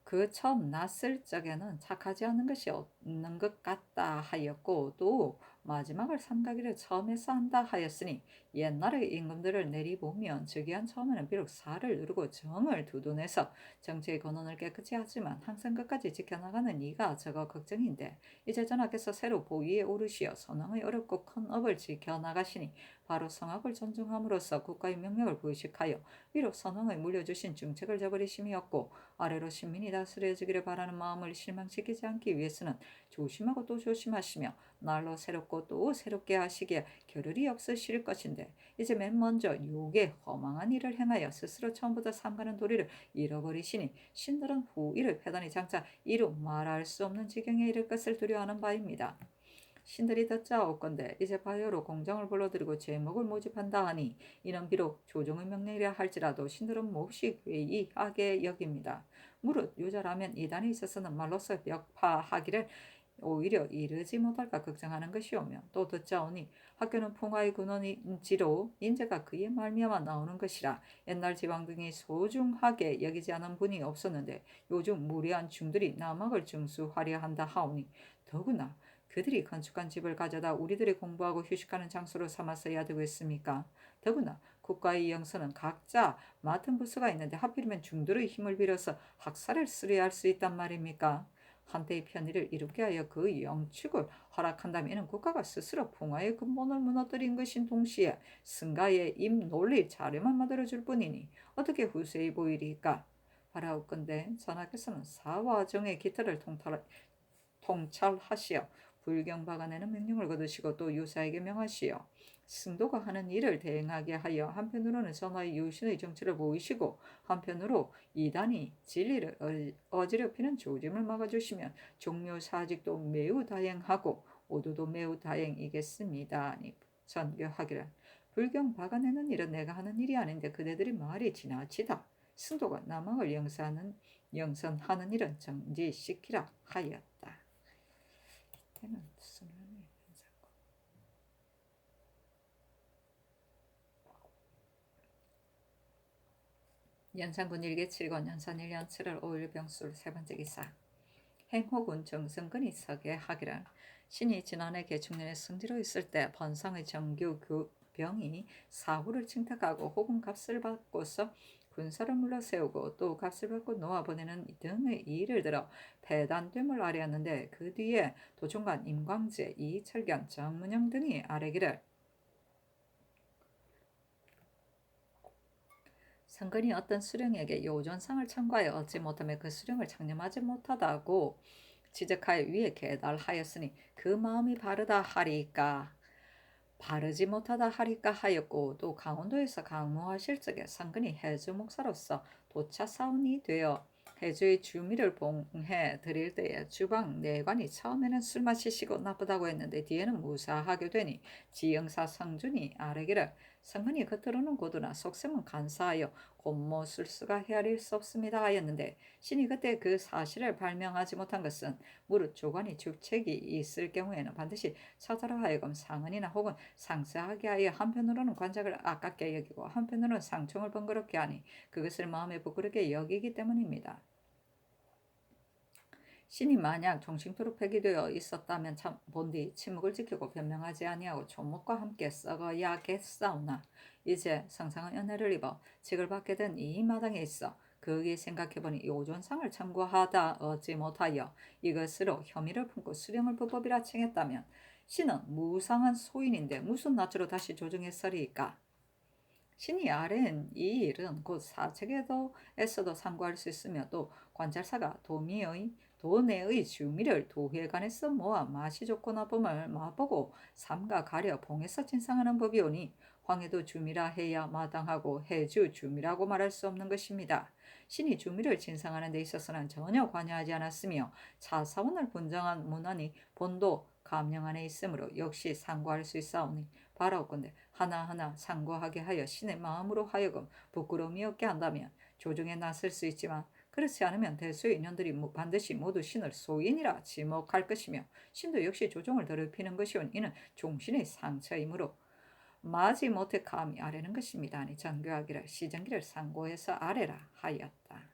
Speaker 1: 그 처음 낯을 적에는 착하지 않은 것이 없는 것 같다 하였고 또 마지막을 삼가기를 처음에서 한다 하였으니 옛날의 임금들을 내리보면 즉위한 처음에는 비록 살을 누르고 정을 두둔해서 정치의 근원을 깨끗이 하지만 항상 끝까지 지켜나가는 이가 저거 걱정인데 이제 전하께서 새로 보위에 오르시어 선왕의 어렵고 큰 업을 지켜나가시니 바로 성악을 존중함으로써 국가의 명령을 부식하여 비록 선왕의 물려주신 중책을 저버리심이었고 아래로 신민이 다스려지기를 바라는 마음을 실망시키지 않기 위해서는 조심하고 또 조심하시며 날로 새롭고 또 새롭게 하시기에 겨를이 없으실 것인데 이제 맨 먼저 요게 허망한 일을 행하여 스스로 처음부터 삼가는 도리를 잃어버리시니 신들은 후 이를 패더니 장차 이루 말할 수 없는 지경에 이를 것을 두려워하는 바입니다. 신들이 듣자옵건대 이제 바요로 공정을 불러들이고 제목을 모집한다 하니 이는 비록 조정의 명령이라 할지라도 신들은 몹시 괴이하게 여깁니다. 무릇 유자라면 이단에 있어서는 말로서 벽파하기를 오히려 이르지 못할까 걱정하는 것이오며 또 듣자오니 학교는 풍화의 근원인지로 인재가 그의 말미암아 나오는 것이라 옛날 지방 등이 소중하게 여기지 않은 분이 없었는데 요즘 무례한 중들이 남학을 중수하려 한다 하오니 더구나 그들이 건축한 집을 가져다 우리들이 공부하고 휴식하는 장소로 삼았어야 되겠습니까? 더구나 국가의 영서는 각자 맡은 부서가 있는데 하필이면 중도의 힘을 빌어서 학살을 수리할 수 있단 말입니까? 한때의 편의를 이루게 하여 그 영축을 허락한다면 이는 국가가 스스로 풍화의 근본을 무너뜨린 것인 동시에 승가의 입 놀릴 자료만 만들어줄 뿐이니 어떻게 후세히 보이리까? 바라옵건대 전하께서는 사화정의 기틀을 통찰하시어 불경박안에는 명령을 거두시고 또 유사에게 명하시어 승도가 하는 일을 대행하게 하여 한편으로는 전하의 유신의 정치를 보이시고 한편으로 이단이 진리를 어지럽히는 조짐을 막아주시면 종묘 사직도 매우 다행하고 오도도 매우 다행이겠습니다. 전교하기를 불경박안에는 일은 내가 하는 일이 아닌데 그대들이 말이 지나치다. 승도가 남왕을 영선하는 일은 정지시키라 하였다. 때는 순환의 연산군 일기 7권 연산 1년 7월 5일 병술 세 번째 기사 행호군 정성근이 서게 하기를 신이 지난해 개축년에 승지로 있을 때 번상의 정규 병이 사후를 칭탁하고 혹은 값을 받고서 군사를 물러세우고 또 값을 받고 놓아보내는 등의 일을 들어 폐단됨을 아뢰었는데 그 뒤에 도종관 임광재, 이철견, 정문영 등이 아뢰기를 성근이 어떤 수령에게 요전상을 청구하여 얻지 못하며 그 수령을 장념하지 못하다고 지적하여 위에 계달하였으니 그 마음이 바르다 하리까 바르지 못하다 하리까 하였고 또 강원도에서 강무하실 적에 성근이 해주 목사로서 도차 사원이 되어 해주의 주미를 봉해 드릴 때에 주방 내관이 처음에는 술 마시시고 나쁘다고 했는데 뒤에는 무사하게 되니 지영사 성준이 아뢰기를 성근이 겉으로는 고두나 속셈은 간사하여 곤모술수가 헤아릴 수 없습니다 하였는데 신이 그때 그 사실을 발명하지 못한 것은 무릇 조관이 주책이 있을 경우에는 반드시 처자로 하여금 상언이나 혹은 상세하게 하여 한편으로는 관작을 아깝게 여기고 한편으로는 상총을 번거롭게 하니 그것을 마음에 부끄럽게 여기기 때문입니다. 신이 만약 정식토록 폐기되어 있었다면 참 본디 침묵을 지키고 변명하지 아니하고 조목과 함께 썩어야겠사오나 이제 성상은 은혜를 입어 직을 받게 된 이 마당에 있어 거기에 생각해보니 요존상을 청구하다 얻지 못하여 이것으로 혐의를 품고 수령을 불법이라 칭했다면 신은 무상한 소인인데 무슨 낯으로 다시 조정했으리까? 신이 아래인 이 일은 곧 사책에서도 상고할 수 있으며 또 관찰사가 도내의 주미를 도회관에서 모아 맛이 좋고 나쁨을 맛보고 삼가 가려 봉에서 진상하는 법이오니 황해도 주미라 해야 마땅하고 해주 주미라고 말할 수 없는 것입니다. 신이 주미를 진상하는 데 있어서는 전혀 관여하지 않았으며 차사원을 분정한 문안이 본도 감령 안에 있으므로 역시 상고할 수 있사오니 바라옵건대 하나하나 상고하게 하여 신의 마음으로 하여금 부끄러움이 없게 한다면 조정에 나설 수 있지만 그렇지 않으면 대수의 인연들이 반드시 모두 신을 소인이라 지목할 것이며 신도 역시 조정을 더럽히는 것이온 이는 종신의 상처이므로 마지 못해 감히 아뢰는 것입니다. 아니 정교하기를 시정기를 상고해서 아뢰라 하였다.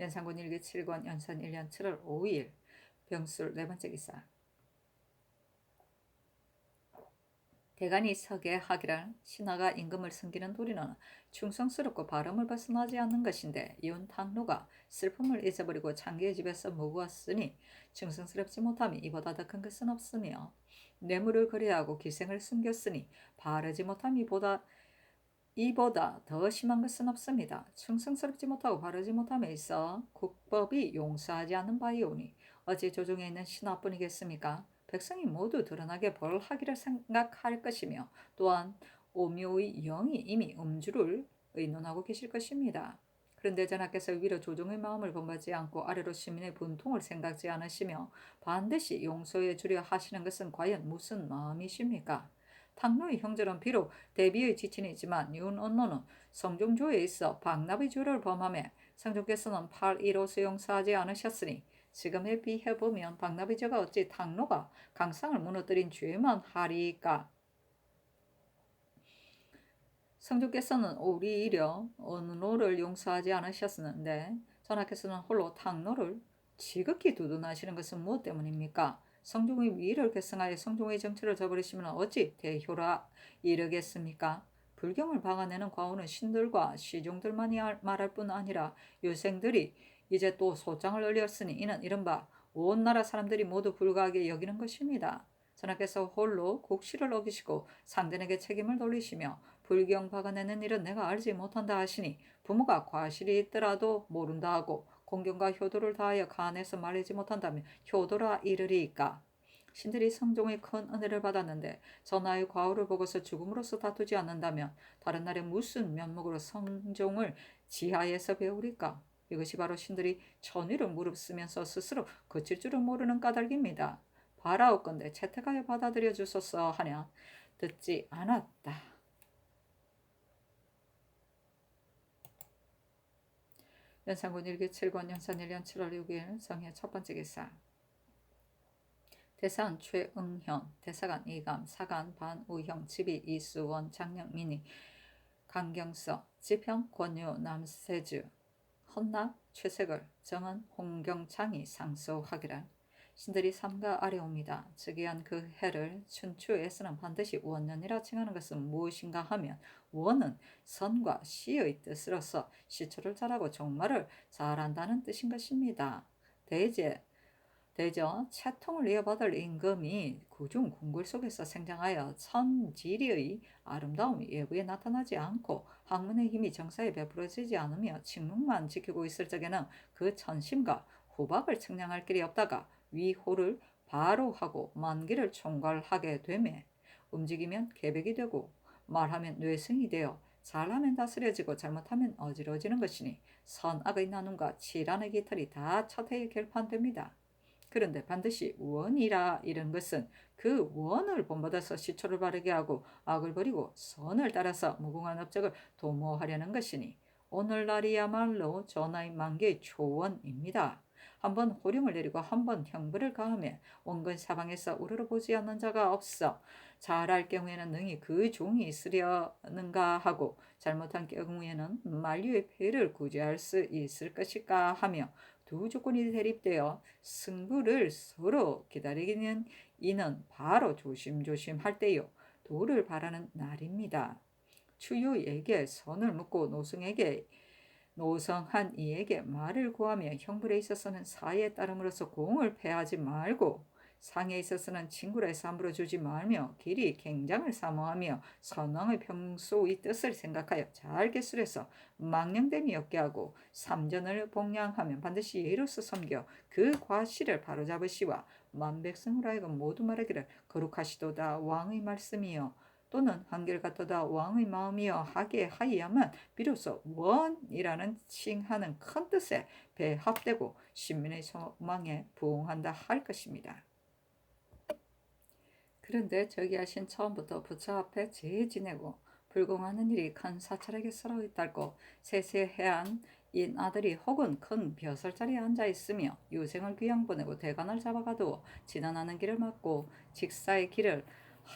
Speaker 1: 연산군 일기 7권 연산 1년 7월 5일 병술 네 번째 기사 대간이 서게 하기를 신하가 임금을 섬기는 도리는 충성스럽고 발음을 벗어나지 않는 것인데 이혼 탕루가 슬픔을 잊어버리고 장기의 집에서 묵었으니 충성스럽지 못함이 이보다 더 큰 것은 없으며 뇌물을 거래하고 기생을 숨겼으니 바르지 못함이 이보다 더 심한 것은 없습니다. 충성스럽지 못하고 바르지 못함에 있어 국법이 용서하지 않는 바이오니 어찌 조정에 있는 신하뿐이겠습니까? 백성이 모두 드러나게 벌하기를 생각할 것이며 또한 오묘의 영이 이미 음주를 의논하고 계실 것입니다. 그런데 전하께서 위로 조정의 마음을 본받지 않고 아래로 시민의 분통을 생각지 않으시며 반드시 용서해 주려 하시는 것은 과연 무슨 마음이십니까? 탕로의 형제는 비록 대비의 지친이지만 윤 언노는 성종조에 있어 박납의 죄를 범하며 성종께서는 8.15수 용서하지 않으셨으니 지금에 비해보면 박납의 죄가 어찌 탕로가 강상을 무너뜨린 죄만 하리까? 성종께서는 오히려 언노를 용서하지 않으셨는데 전하께서는 홀로 탕로를 지극히 두둔하시는 것은 무엇 때문입니까? 성종의 위를 계승하여 성종의 정치를 저버리시면 어찌 대효라 이르겠습니까? 불경을 박아내는 과오는 신들과 시종들만이 말할 뿐 아니라 유생들이 이제 또 소장을 올렸으니 이는 이른바 온 나라 사람들이 모두 불가하게 여기는 것입니다. 전하께서 홀로 국시를 어기시고 상전에게 책임을 돌리시며 불경 박아내는 일은 내가 알지 못한다 하시니 부모가 과실이 있더라도 모른다 하고 공경과 효도를 다하여 간에서 말리지 못한다면 효도라 이르리이까. 신들이 성종의 큰 은혜를 받았는데 전하의 과오를 보고서 죽음으로써 다투지 않는다면 다른 날에 무슨 면목으로 성종을 지하에서 배우리까? 이것이 바로 신들이 천위를 무릅쓰면서 스스로 그칠 줄은 모르는 까닭입니다. 바라옵건대 채택하여 받아들여 주소서 하냐 듣지 않았다. 연산군 일기 7권 연산 1년 7월 6일 성의 첫 번째 기사. 대사은 최응현, 대사관 이감, 사관 반우형, 지비 이수원, 장영민이, 강경서, 지평 권유 남세주, 헌납 최색을, 정은 홍경창이 상소하기를. 신들이 삼가 아래옵니다. 즉위한 그 해를 춘추에서는 반드시 원년이라 칭하는 것은 무엇인가 하면 원은 선과 시의 뜻으로서 시초를 잘하고 종말을 잘한다는 뜻인 것입니다. 대저 채통을 이어받을 임금이 구중 궁궐 속에서 생장하여 천지리의 아름다움이 외부에 나타나지 않고 학문의 힘이 정사에 베풀어지지 않으며 칙문만 지키고 있을 적에는 그 천심과 후박을 측량할 길이 없다가 위호를 바로 하고 만기를 총괄하게 되매 움직이면 계백이 되고 말하면 뇌승이 되어 잘하면 다스려지고 잘못하면 어지러지는 것이니 선악의 나눔과 치란의 깃털이 다 첫 해에 결판됩니다. 그런데 반드시 원이라 이런 것은 그 원을 본받아서 시초를 바르게 하고 악을 버리고 선을 따라서 무궁한 업적을 도모하려는 것이니 오늘날이야말로 전하의 만개의 초원입니다. 한번 호령을 내리고 한번 형벌을 가하면 원근 사방에서 우러러보지 않는 자가 없어 잘할 경우에는 능히 그 종이 있으려는가 하고 잘못한 경우에는 만류의 폐를 구제할 수 있을 것일까 하며 두 조건이 대립되어 승부를 서로 기다리는 이는 바로 조심조심 할 때요 도를 바라는 날입니다. 추유에게 선을 묻고 노성한 이에게 말을 구하며 형벌에 있어서는 사에 따름으로써 공을 패하지 말고 상에 있어서는 친구를 삼으로 주지 말며 길이 갱장을 사모하며 선왕의 평소의 뜻을 생각하여 잘 개술해서 망령됨이 없게 하고 삼전을 봉양하면 반드시 예로서 섬겨 그 과실을 바로잡으시와 만백성을 하여금 모두 말하기를 거룩하시도다 왕의 말씀이여 또는 한결같도다 왕의 마음이여 하게 하여야만 비로소 원이라는 칭하는 큰 뜻에 배합되고 신민의 소망에 부응한다 할 것입니다. 그런데 저기 하신 처음부터 부처 앞에 재지내고 불공하는 일이 큰 사찰에게 서러 있달고 세세해한 인 아들이 혹은 큰 벼슬자리에 앉아 있으며 유생을 귀양 보내고 대관을 잡아가두어 지나가는 길을 막고 직사의 길을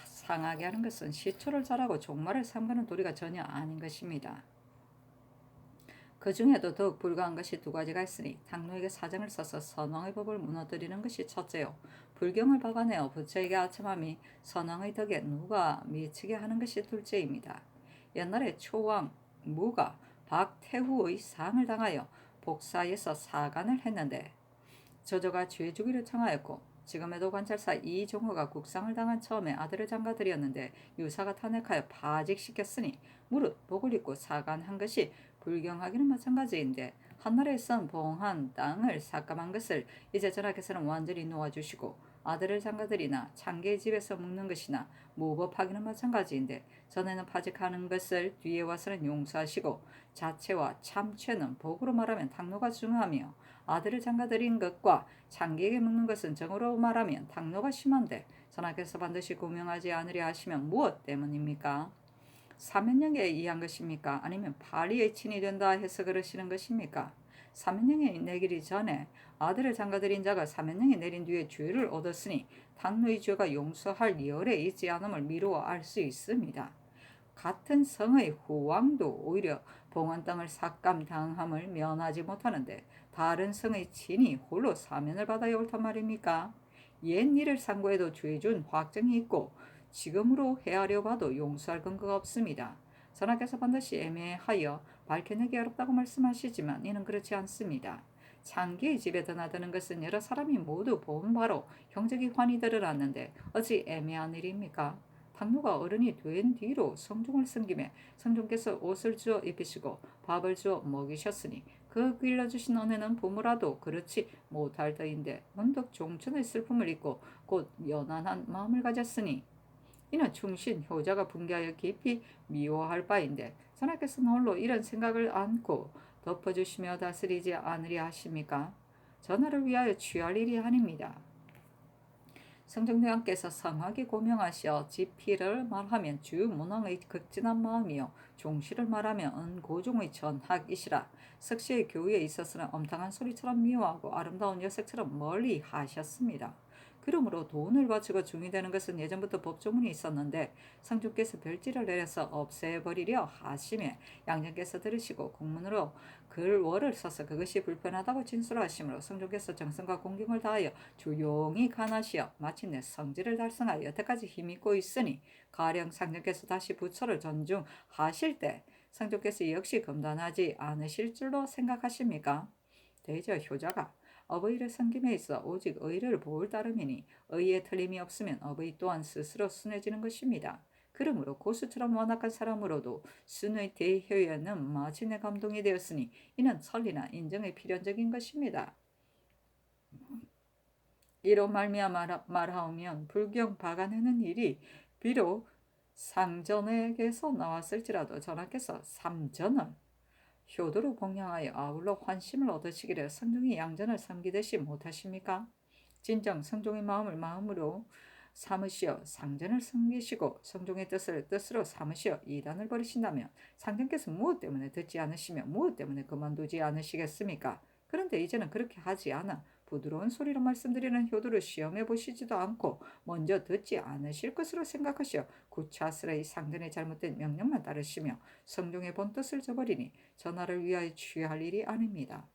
Speaker 1: 상하게 하는 것은 시초를 잘하고 종말을 삼가는 도리가 전혀 아닌 것입니다. 그 중에도 더욱 불가한 것이 두 가지가 있으니 당노에게 사정을 써서 선왕의 법을 무너뜨리는 것이 첫째요. 불경을 박아내어 부처에게 아첨함이 선왕의 덕에 누가 미치게 하는 것이 둘째입니다. 옛날에 초왕 무가 박태후의 상을 당하여 복사에서 사간을 했는데 저조가 죄 주기를 청하였고 지금에도 관찰사 이종호가 국상을 당한 처음에 아들을 장가들였는데 유사가 탄핵하여 파직시켰으니 무릇 복을 입고 사간한 것이 불경하기는 마찬가지인데 한나라에 선 봉한 땅을 삭감한 것을 이제 전하께서는 완전히 놓아주시고 아들을 장가들이나 창계의 집에서 묵는 것이나 무법하기는 마찬가지인데 전에는 파직하는 것을 뒤에 와서는 용서하시고 자체와 참체는 복으로 말하면 당노가 중하며 아들을 장가들인 것과 창계에게 묵는 것은 정으로 말하면 당노가 심한데 전하께서 반드시 고명하지 않으려 하시면 무엇 때문입니까? 사면령에 의한 것입니까? 아니면 파리의 친이 된다 해서 그러시는 것입니까? 사면령이 내리기 전에 아들을 장가들인 자가 사면령이 내린 뒤에 죄를 얻었으니 당노의 죄가 용서할 열에 있지 않음을 미루어 알 수 있습니다. 같은 성의 후왕도 오히려 봉헌 땅을 삭감당함을 면하지 못하는데 다른 성의 친이 홀로 사면을 받아야 옳단 말입니까? 옛 일을 상고해도 죄준 확정이 있고 지금으로 헤아려 봐도 용서할 근거가 없습니다. 전하께서 반드시 애매하여 밝혀내기 어렵다고 말씀하시지만 이는 그렇지 않습니다. 장기의 집에 드나드는 것은 여러 사람이 모두 본 바로 형제기 환히 드러났는데 어찌 애매한 일입니까? 당뇨가 어른이 된 뒤로 성종을 섬김에 성종께서 옷을 주어 입히시고 밥을 주어 먹이셨으니 그 길러주신 은혜는 부모라도 그렇지 못할 터인데 문득 종천의 슬픔을 잊고 곧 연한한 마음을 가졌으니 이는 충신 효자가 분개하여 깊이 미워할 바인데 전하께서는 홀로 이런 생각을 안고 덮어주시며 다스리지 않으려 하십니까? 전하를 위하여 취할 일이 아닙니다. 성종대왕께서 성하게 고명하시어 지피를 말하면 주문왕의 극진한 마음이요 종시를 말하면 은고종의 전학이시라. 석시의 교위에 있어서는 엄탕한 소리처럼 미워하고 아름다운 여색처럼 멀리 하셨습니다. 그러므로 돈을 바치고 중이 되는 것은 예전부터 법조문이 있었는데 성주께서 별지를 내려서 없애버리려 하심에 양정께서 들으시고 국문으로 글월을 써서 그것이 불편하다고 진술하시므로 성주께서 정성과 공경을 다하여 조용히 간하시어 마침내 성질을 달성하여 여태까지 힘입고 있으니 가령 상정께서 다시 부처를 존중하실 때 성주께서 역시 금단하지 않으실 줄로 생각하십니까? 대저 효자가 어버이를 섬김에 있어 오직 의를 보을 따름이니 의에 틀림이 없으면 어버이 또한 스스로 순해지는 것입니다. 그러므로 고수처럼 완악한 사람으로도 순의 대효에는 마침내 감동이 되었으니 이는 설리나 인정의 필연적인 것입니다. 이로 말하오면 불경 박아내는 일이 비록 상전에게서 나왔을지라도 전하께서 삼전을 효도로 공양하여 아울러 환심을 얻으시기를 성종이 양전을 섬기듯이 못하십니까? 진정 성종의 마음을 마음으로 삼으시어 상전을 섬기시고 성종의 뜻을 뜻으로 삼으시어 이단을 버리신다면 상전께서 무엇 때문에 듣지 않으시며 무엇 때문에 그만두지 않으시겠습니까? 그런데 이제는 그렇게 하지 않아 부드러운 소리로 말씀드리는 효도를 시험해 보시지도 않고 먼저 듣지 않으실 것으로 생각하시어 구차스레이 상전의 잘못된 명령만 따르시며 성종의 본뜻을 저버리니 전하를 위하여 취할 일이 아닙니다.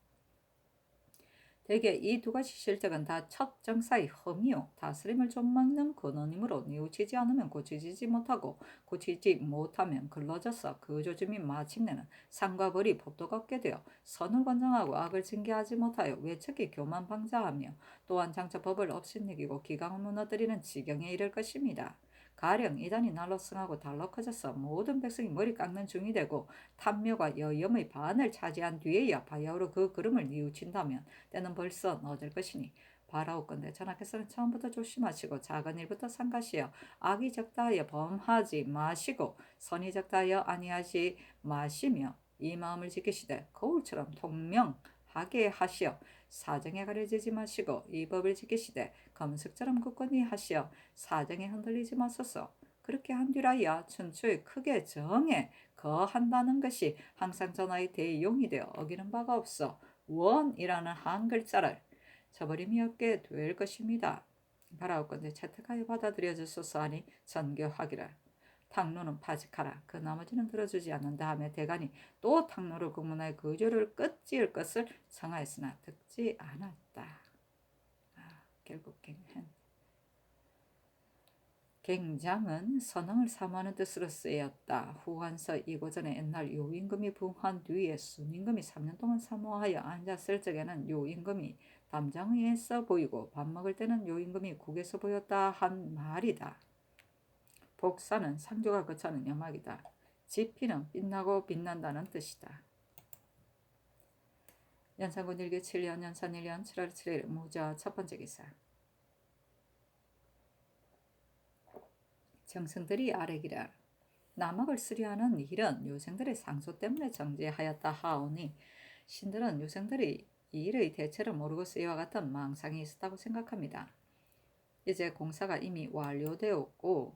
Speaker 1: 대개 이 두 가지 실적은 다 첫 정사의 흠이요 다스림을 좀 막는 근원이므로 뉘우치지 않으면 고치지 못하고 고치지 못하면 글러져서 그 조짐이 마침내는 상과 벌이 법도가 없게 되어 선을 관장하고 악을 징계하지 못하여 외척이 교만방자하며 또한 장차 법을 업신여기고 기강을 무너뜨리는 지경에 이를 것입니다. 가령 이단이 날로 승하고 달로 커져서 모든 백성이 머리 깎는 중이 되고 탐묘가 여염의 반을 차지한 뒤에야 바야흐로 그 그름을 뉘우친다면 때는 벌써 늦을 것이니 바라옵건대 전하께서는 처음부터 조심하시고 작은 일부터 삼가시어 악이 적다 하여 범하지 마시고 선이 적다 하여 아니하지 마시며 이 마음을 지키시되 거울처럼 통명하게 하시어 사정에 가려지지 마시고 이 법을 지키시되 검석처럼 굳건히 하시어 사정에 흔들리지 마소서. 그렇게 한 뒤라야 춘추에 크게 정해 거한다는 것이 항상 전하의 대용이 되어 어기는 바가 없어 원이라는 한 글자를 저버림이 없게 될 것입니다. 바라옵건대 채택하여 받아들여주소서 하니 전교하기를 탕로는 파직하라. 그 나머지는 들어주지 않는 다음에 대간이 또 탕로를 국문하여 거조를 끝지을 것을 청하였으나 듣지 않았다. 결국 갱장은 선왕을 사모하는 뜻으로 쓰였다. 후한서 이고전에 옛날 요임금이 부한 뒤에 순임금이 3년 동안 사모하여 앉았을 적에는 요임금이 담장에서 보이고 밥 먹을 때는 요임금이 국에서 보였다 한 말이다. 복사는 상조가 거처하는 여막이다. 지피는 빛나고 빛난다는 뜻이다. 연산군 일기 7년 연산 1년 7월 7일 무자 첫 번째 기사. 정승들이 아뢰기를 남학을 쓰려하는 일은 유생들의 상소 때문에 정지하였다 하오니 신들은 유생들이 이 일의 대체를 모르고 쓰여와 같은 망상이 있었다고 생각합니다. 이제 공사가 이미 완료되었고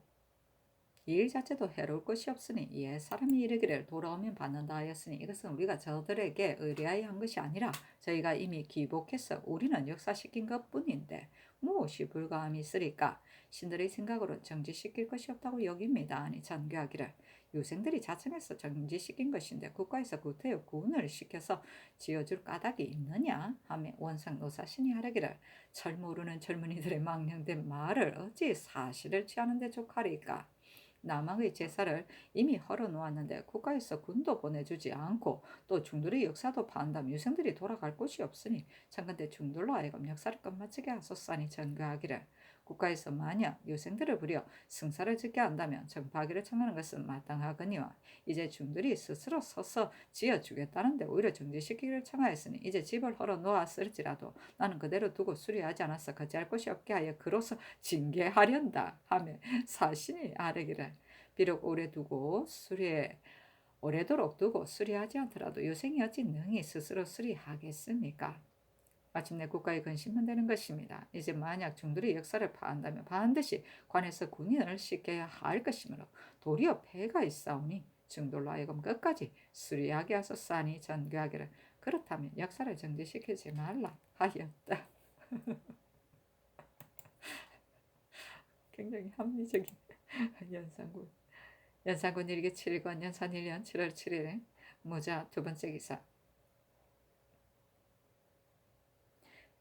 Speaker 1: 일 자체도 해로울 것이 없으니 옛 사람이 이르기를 돌아오면 받는다 하였으니 이것은 우리가 저들에게 의뢰하여 한 것이 아니라 저희가 이미 기복해서 우리는 역사시킨 것뿐인데 무엇이 불가함이 있으리까? 신들의 생각으로 정지시킬 것이 없다고 여깁니다. 아니 전교하기를 유생들이 자청해서 정지시킨 것인데 국가에서 구태여 군을 시켜서 지어줄 까닭이 있느냐 하며 원상 노사신이 하려기를 철 모르는 젊은이들의 망령된 말을 어찌 사실을 취하는데 족하리까. 남왕의 제사를 이미 헐어놓았는데 국가에서 군도 보내주지 않고 또 중들의 역사도 파한다면 유생들이 돌아갈 곳이 없으니 청컨대 중들로 하여금 역사를 끝마치게 하소서니 전가하기를. 국가에서 만약 유생들을 부려 승사를 짓게 한다면 정파하기를 청하는 것은 마땅하거니와 이제 중들이 스스로 서서 지어주겠다는데 오히려 정지시키기를 청하였으니 이제 집을 헐어놓았을지라도 나는 그대로 두고 수리하지 않아서 거지할 곳이 없게 하여 그로서 징계하련다 하며 사신이 아뢰기를. 비록 오래도록 두고 수리하지 않더라도 유생이 어찌 능히 스스로 수리하겠습니까? 마침내 국가의 근심만 되는 것입니다. 이제 만약 중들의 역사를 파한다면 반드시 관에서 군인을 시켜야 할 것이므로 도리어 폐가 있사오니 중돌로 하여금 끝까지 수리하게 하소서니 전교하기를. 그렇다면 역사를 정지시키지 말라 하였다. 굉장히 합리적인 연산군. 연산군 일기 7권 연산 1년 7월 7일 모자 두 번째 기사.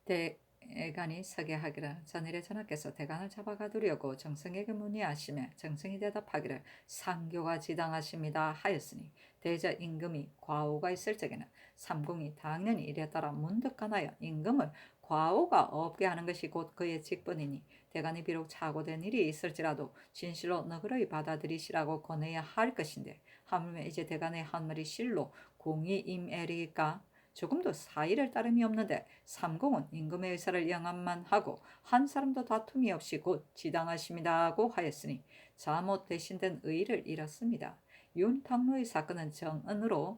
Speaker 1: 대간이 서게하기를 전일에 전하께서 대간을 잡아가두려고 정승에게 문의하시며 정승이 대답하기를 상교가 지당하십니다 하였으니 대저 임금이 과오가 있을 적에는 삼공이 당연히 이래 따라 문득 간하여 임금을 과오가 없게 하는 것이 곧 그의 직분이니 대간이 비록 착오된 일이 있을지라도 진실로 너그러이 받아들이시라고 권해야 할 것인데 하물며 이제 대간의 한 말이 실로 공이 임애리까 조금도 사의를 따름이 없는데 삼공은 임금의 의사를 영함만 하고 한 사람도 다툼이 없이 곧 지당하십니다고 하였으니 잘못 대신된 의의를 잃었습니다. 윤 탕로의 사건은 정언으로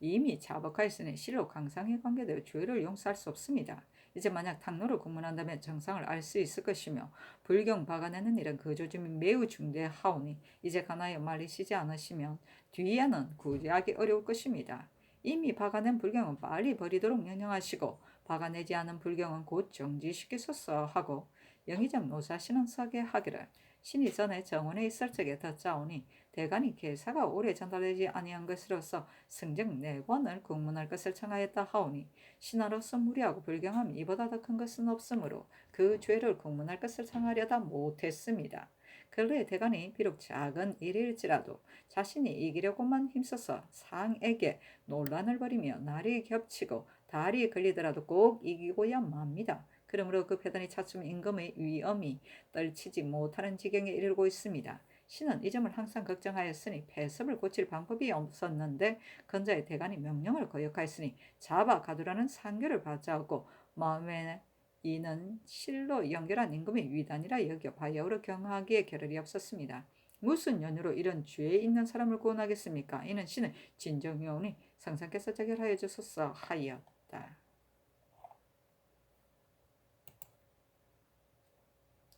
Speaker 1: 이미 자복하였으니 실로 강상에 관계되어 죄를 용서할 수 없습니다. 이제 만약 탕로를 공문한다면 정상을 알 수 있을 것이며 불경 박아내는 일은 그 조짐이 매우 중대하오니 이제 가나여 말리시지 않으시면 뒤에는 구제하기 어려울 것입니다. 이미 박아낸 불경은 빨리 버리도록 명령하시고 박아내지 않은 불경은 곧 정지시키소서 하고 영의정 노사신은 서게 하기를. 신이 전에 정원에 있을 적에 듣자오니 대간이 계사가 오래 전달되지 아니한 것으로서 승정 4권을 공문할 것을 청하였다 하오니 신하로서 무리하고 불경함 이보다 더 큰 것은 없으므로 그 죄를 공문할 것을 청하려다 못했습니다. 근래 대간이 비록 작은 일일지라도 자신이 이기려고만 힘써서 상에게 논란을 벌이며 날이 겹치고 달이 걸리더라도 꼭 이기고야 맙니다. 그러므로 그 패단이 차츰 임금의 위엄이 떨치지 못하는 지경에 이르고 있습니다. 신은 이 점을 항상 걱정하였으니 폐섭을 고칠 방법이 없었는데 건자의 대간이 명령을 거역하였으니 잡아 가두라는 상교를 받자고 마음에 이는 실로 연결한 임금의 위단이라 여겨 바야흐로 경하기에 겨를이 없었습니다. 무슨 연유로 이런 죄 있는 사람을 구원하겠습니까? 이는 신은 진정이오니 성상께서 자결하여 주소서 하였다.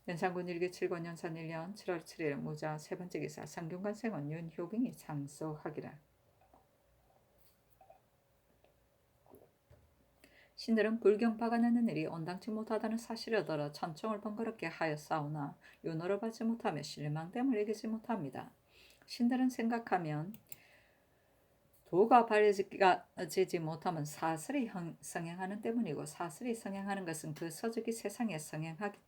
Speaker 1: 연산군 일기 7권 연산 1년 7월 7일 모자 세 번째 기사. 상균관생은 윤효빙이 장소하기라. 신들은 불경 박아내는 일이 온당치 못하다는 사실을 들어 천청을 번거롭게 하였사오나 윤호를 받지 못하며 실망됨을 이기지 못합니다. 신들은 생각하면 도가 바래지지 못하면 사슬이 성행하는 때문이고 사슬이 성행하는 것은 그 서적이 세상에 성행하기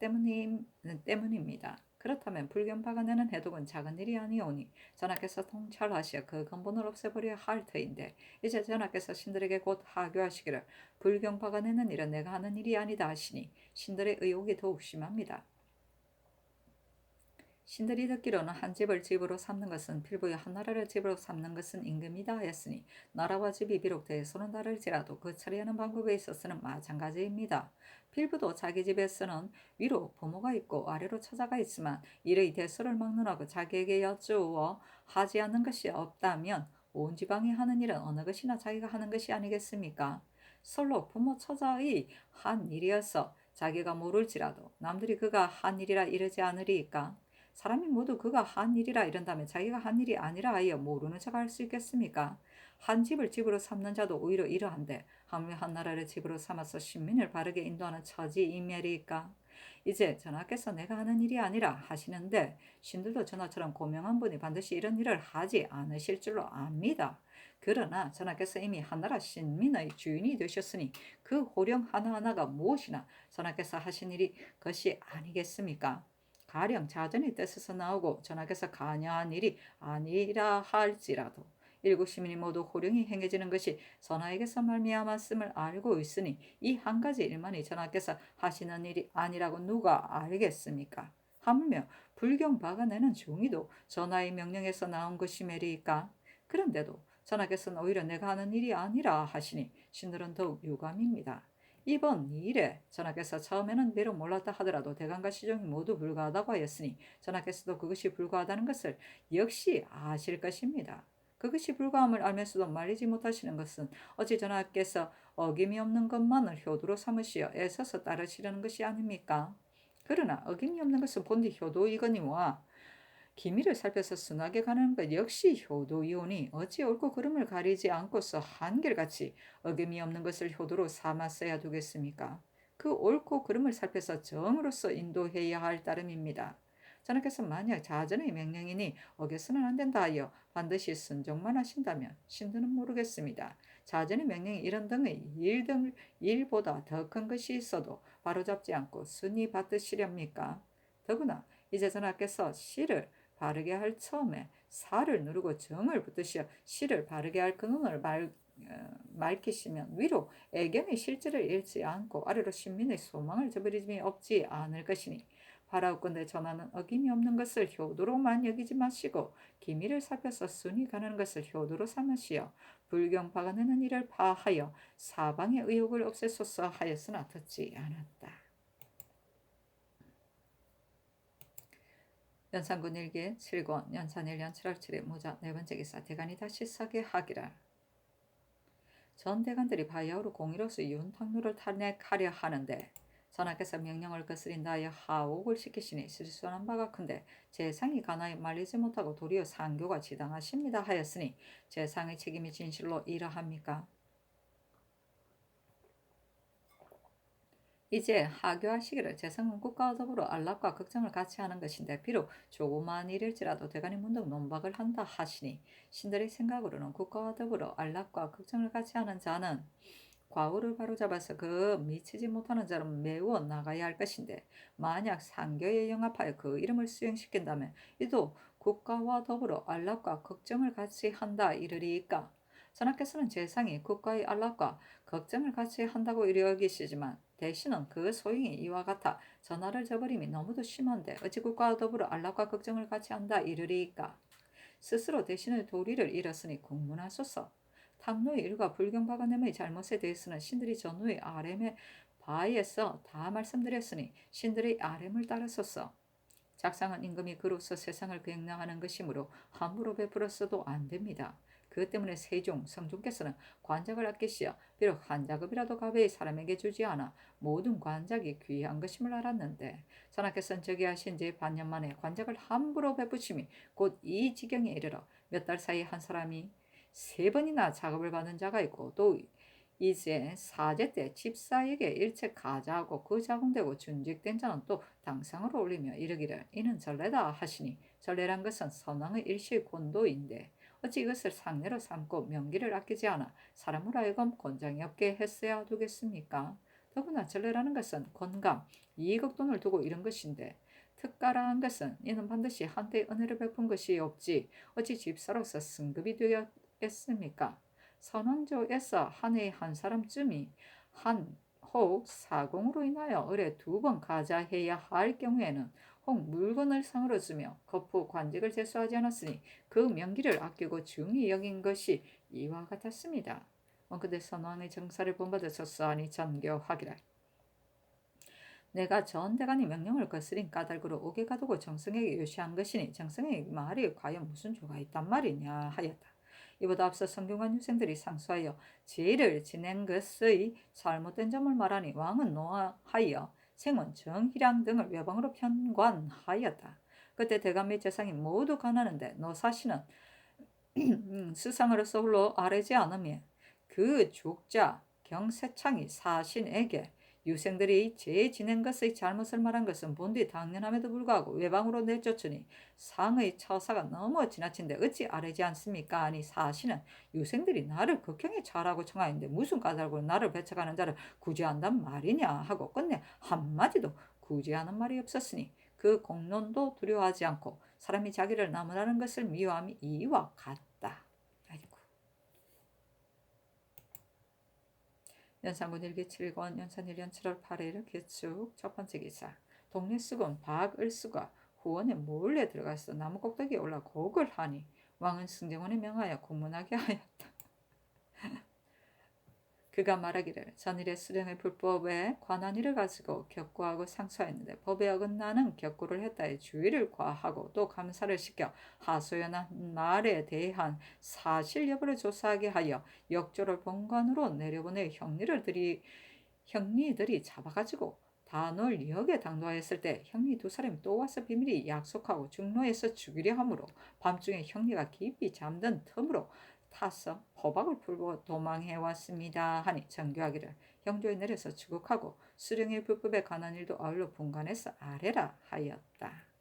Speaker 1: 때문입니다. 그렇다면 불경 박아내는 해독은 작은 일이 아니오니 전하께서 통찰하시어 그 근본을 없애버려야 할 터인데 이제 전하께서 신들에게 곧 하교하시기를 불경 박아내는 일은 내가 하는 일이 아니다 하시니 신들의 의혹이 더욱 심합니다. 신들이 듣기로는 한 집을 집으로 삼는 것은 필부의 한 나라를 집으로 삼는 것은 임금이다 하였으니 나라와 집이 비록 대소는 다를지라도 그 처리하는 방법에 있어서는 마찬가지입니다. 필부도 자기 집에서는 위로 부모가 있고 아래로 처자가 있지만 이의 대소를 막론하고 자기에게 여쭈어 하지 않는 것이 없다면 온 지방이 하는 일은 어느 것이나 자기가 하는 것이 아니겠습니까? 솔로 부모 처자의 한 일이어서 자기가 모를지라도 남들이 그가 한 일이라 이르지 않으리까? 사람이 모두 그가 한 일이라 이른다면 자기가 한 일이 아니라 하여 모르는 척 할 수 있겠습니까? 한 집을 집으로 삼는 자도 오히려 이러한데 하물며 한 나라를 집으로 삼아서 신민을 바르게 인도하는 처지이멸이까? 이제 전하께서 내가 하는 일이 아니라 하시는데 신들도 전하처럼 고명한 분이 반드시 이런 일을 하지 않으실 줄로 압니다. 그러나 전하께서 이미 한나라 신민의 주인이 되셨으니 그 호령 하나하나가 무엇이나 전하께서 하신 일이 것이 아니겠습니까? 가령 자전의 뜻에서 나오고 전하께서 관여한 일이 아니라 할지라도 일국 시민이 모두 호령이 행해지는 것이 전하에게서 말미암았음을 알고 있으니 이 한 가지 일만이 전하께서 하시는 일이 아니라고 누가 알겠습니까? 하물며 불경 박아내는 종이도 전하의 명령에서 나온 것이매리이까? 그런데도 전하께서는 오히려 내가 하는 일이 아니라 하시니 신들은 더욱 유감입니다. 이번 일에 전하께서 처음에는 비록 몰랐다 하더라도 대강과 시종이 모두 불가하다고 하였으니 전하께서도 그것이 불가하다는 것을 역시 아실 것입니다. 그것이 불가함을 알면서도 말리지 못하시는 것은 어찌 전하께서 어김이 없는 것만을 효도로 삼으시어 애써서 따르시려는 것이 아닙니까? 그러나 어김이 없는 것은 본디 효도이거니와 기미를 살펴서 순하게 가는 것 역시 효도이오니 어찌 옳고 그름을 가리지 않고서 한결같이 어김이 없는 것을 효도로 삼았어야 두겠습니까? 그 옳고 그름을 살펴서 정으로서 인도해야 할 따름입니다. 전하께서 만약 자전의 명령이니 어겨서는 안 된다 하여 반드시 순종만 하신다면 신들은 모르겠습니다. 자전의 명령이 이런 등의 일보다 더 큰 것이 있어도 바로잡지 않고 순위 받으시렵니까? 더구나 이제 전하께서 시를 바르게 할 처음에 사를 누르고 정을 붙드시어 시를 바르게 할 근원을 밝히시면 위로 애견의 실제를 잃지 않고 아래로 신민의 소망을 저버리심이 없지 않을 것이니 바라옵건대 전하는 어김이 없는 것을 효도로만 여기지 마시고 기미를 살펴서 순위 가는 것을 효도로 삼으시어 불경 박아내는 일을 파하여 사방의 의혹을 없애소서 하였으나 듣지 않았다. 연산군 일기 7권 연산 1년 7월 7일 무자 네 번째 기사 대간이 다시 서게 하기를. 전 대간들이 바야흐로 공의로서 윤탁루를 탄핵하려 하는데 전하께서 명령을 거스린다 하여 하옥을 시키시니 실수한 바가 큰데 재상이 가나이 말리지 못하고 도리어 상교가 지당하십니다 하였으니 재상의 책임이 진실로 이러합니까? 이제 하교하시기를 재성은 국가와 더불어 안락과 걱정을 같이 하는 것인데 비록 조그마한 일일지라도 대간이 문득 논박을 한다 하시니 신들의 생각으로는 국가와 더불어 안락과 걱정을 같이 하는 자는 과오를 바로잡아서 그 미치지 못하는 자로 메워 나가야 할 것인데 만약 상교에 영합하여 그 이름을 수행시킨다면 이도 국가와 더불어 안락과 걱정을 같이 한다 이르리이까? 전하께서는 재상이 국가의 안락과 걱정을 같이 한다고 여기시지만 대신은 그 소용이 이와 같아 전하를 저버림이 너무도 심한데 어찌 국가와 더불어 안락과 걱정을 같이 한다 이르리이까? 스스로 대신의 도리를 잃었으니 국문하소서. 탕노의 일과 불경박아냄의 잘못에 대해서는 신들이 전후의 아렘의 바에서 다 말씀드렸으니 신들의 아렘을 따르소서. 작상한 임금이 그로서 세상을 경영하는 것이므로 함부로 베풀었어도 안 됩니다. 그것 때문에 세종, 성종께서는 관작을 아끼시어 비록 한 자급이라도 가베이 사람에게 주지 않아 모든 관작이 귀한 것임을 알았는데 전하께서는 저기 하신 지 반년 만에 관작을 함부로 베푸심이 곧 이 지경에 이르러 몇 달 사이 한 사람이 3번이나 작업을 받은 자가 있고 또 이제 사제 때 집사에게 일체 가자하고 그 자궁되고 준직된 자는 또 당상으로 올리며 이르기를 이는 전례다 하시니 전례란 것은 선왕의 일시 권도인데 어찌 이것을 상례로 삼고 명기를 아끼지 않아 사람으로 하여금 권장이 없게 했어야 두겠습니까? 더구나 전례라는 것은 권감, 이익 돈을 두고 이런 것인데 특가라한 것은 이는 반드시 한때 은혜를 베푼 것이 없지 어찌 집사로서 승급이 되었겠습니까? 선왕조에서 한 해에 한 사람쯤이 혹 사공으로 인하여 을에 2번 가자해야 할 경우에는 혹 물건을 상으로 주며 거푸 관직을 제수하지 않았으니 그 명기를 아끼고 중히 여긴 것이 이와 같았습니다. 원컨대 선왕의 정사를 본받으셨사하니 전교하기를. 내가 전대간의 명령을 거스린 까닭으로 옥에 가두고 정승에게 요시한 것이니 정승의 말이 과연 무슨 죄가 있단 말이냐 하였다. 이보다 앞서 성균관 유생들이 상소하여 제의를 지낸 것의 잘못된 점을 말하니 왕은 노하여 생원, 정희량 등을 외방으로 편관하였다. 그때 대감 및 재상이 모두 가난한데 노사시는 수상으로서 홀로 아뢰지 않으며 그 족자 경세창이 사신에게 유생들이 죄 지낸 것의 잘못을 말한 것은 본디 당연함에도 불구하고 외방으로 내쫓으니 상의 처사가 너무 지나친데 어찌 아뢰지 않습니까? 아니 사실은 유생들이 나를 극형에 처하라고 청하는데 무슨 까닭으로 나를 배척하는 자를 구제한단 말이냐 하고 끝내 한마디도 구제하는 말이 없었으니 그 공론도 두려워하지 않고 사람이 자기를 나무라는 것을 미워함이 이와 같다. 아이고. 연산군 일기 7권 연산 1년 7월 8일 개축 첫 번째 기사. 동네 수군 박을수가 후원에 몰래 들어가서 나무 꼭대기에 올라 곡을 하니 왕은 승정원에 명하여 공문하게 하였다. 그가 말하기를 전일의 수령의 불법에 관한 일을 가지고 격고하고 상소하였는데 법에 어긋나는 격고를 했다에 주의를 과하고 또 감사를 시켜 하소연한 말에 대한 사실 여부를 조사하게 하여 역조를 본관으로 내려보내 형리들이 잡아가지고 단월역에 당도하였을 때 형리 두 사람이 또 와서 비밀히 약속하고 중로에서 죽이려 하므로 밤중에 형리가 깊이 잠든 틈으로 타서 포박을 풀고 도망해 왔습니다. 하니 정교하기를 형조에 내려서 추국하고 수령의 불법에 관한 일도 아울러 분간해서 아뢰라 하였다.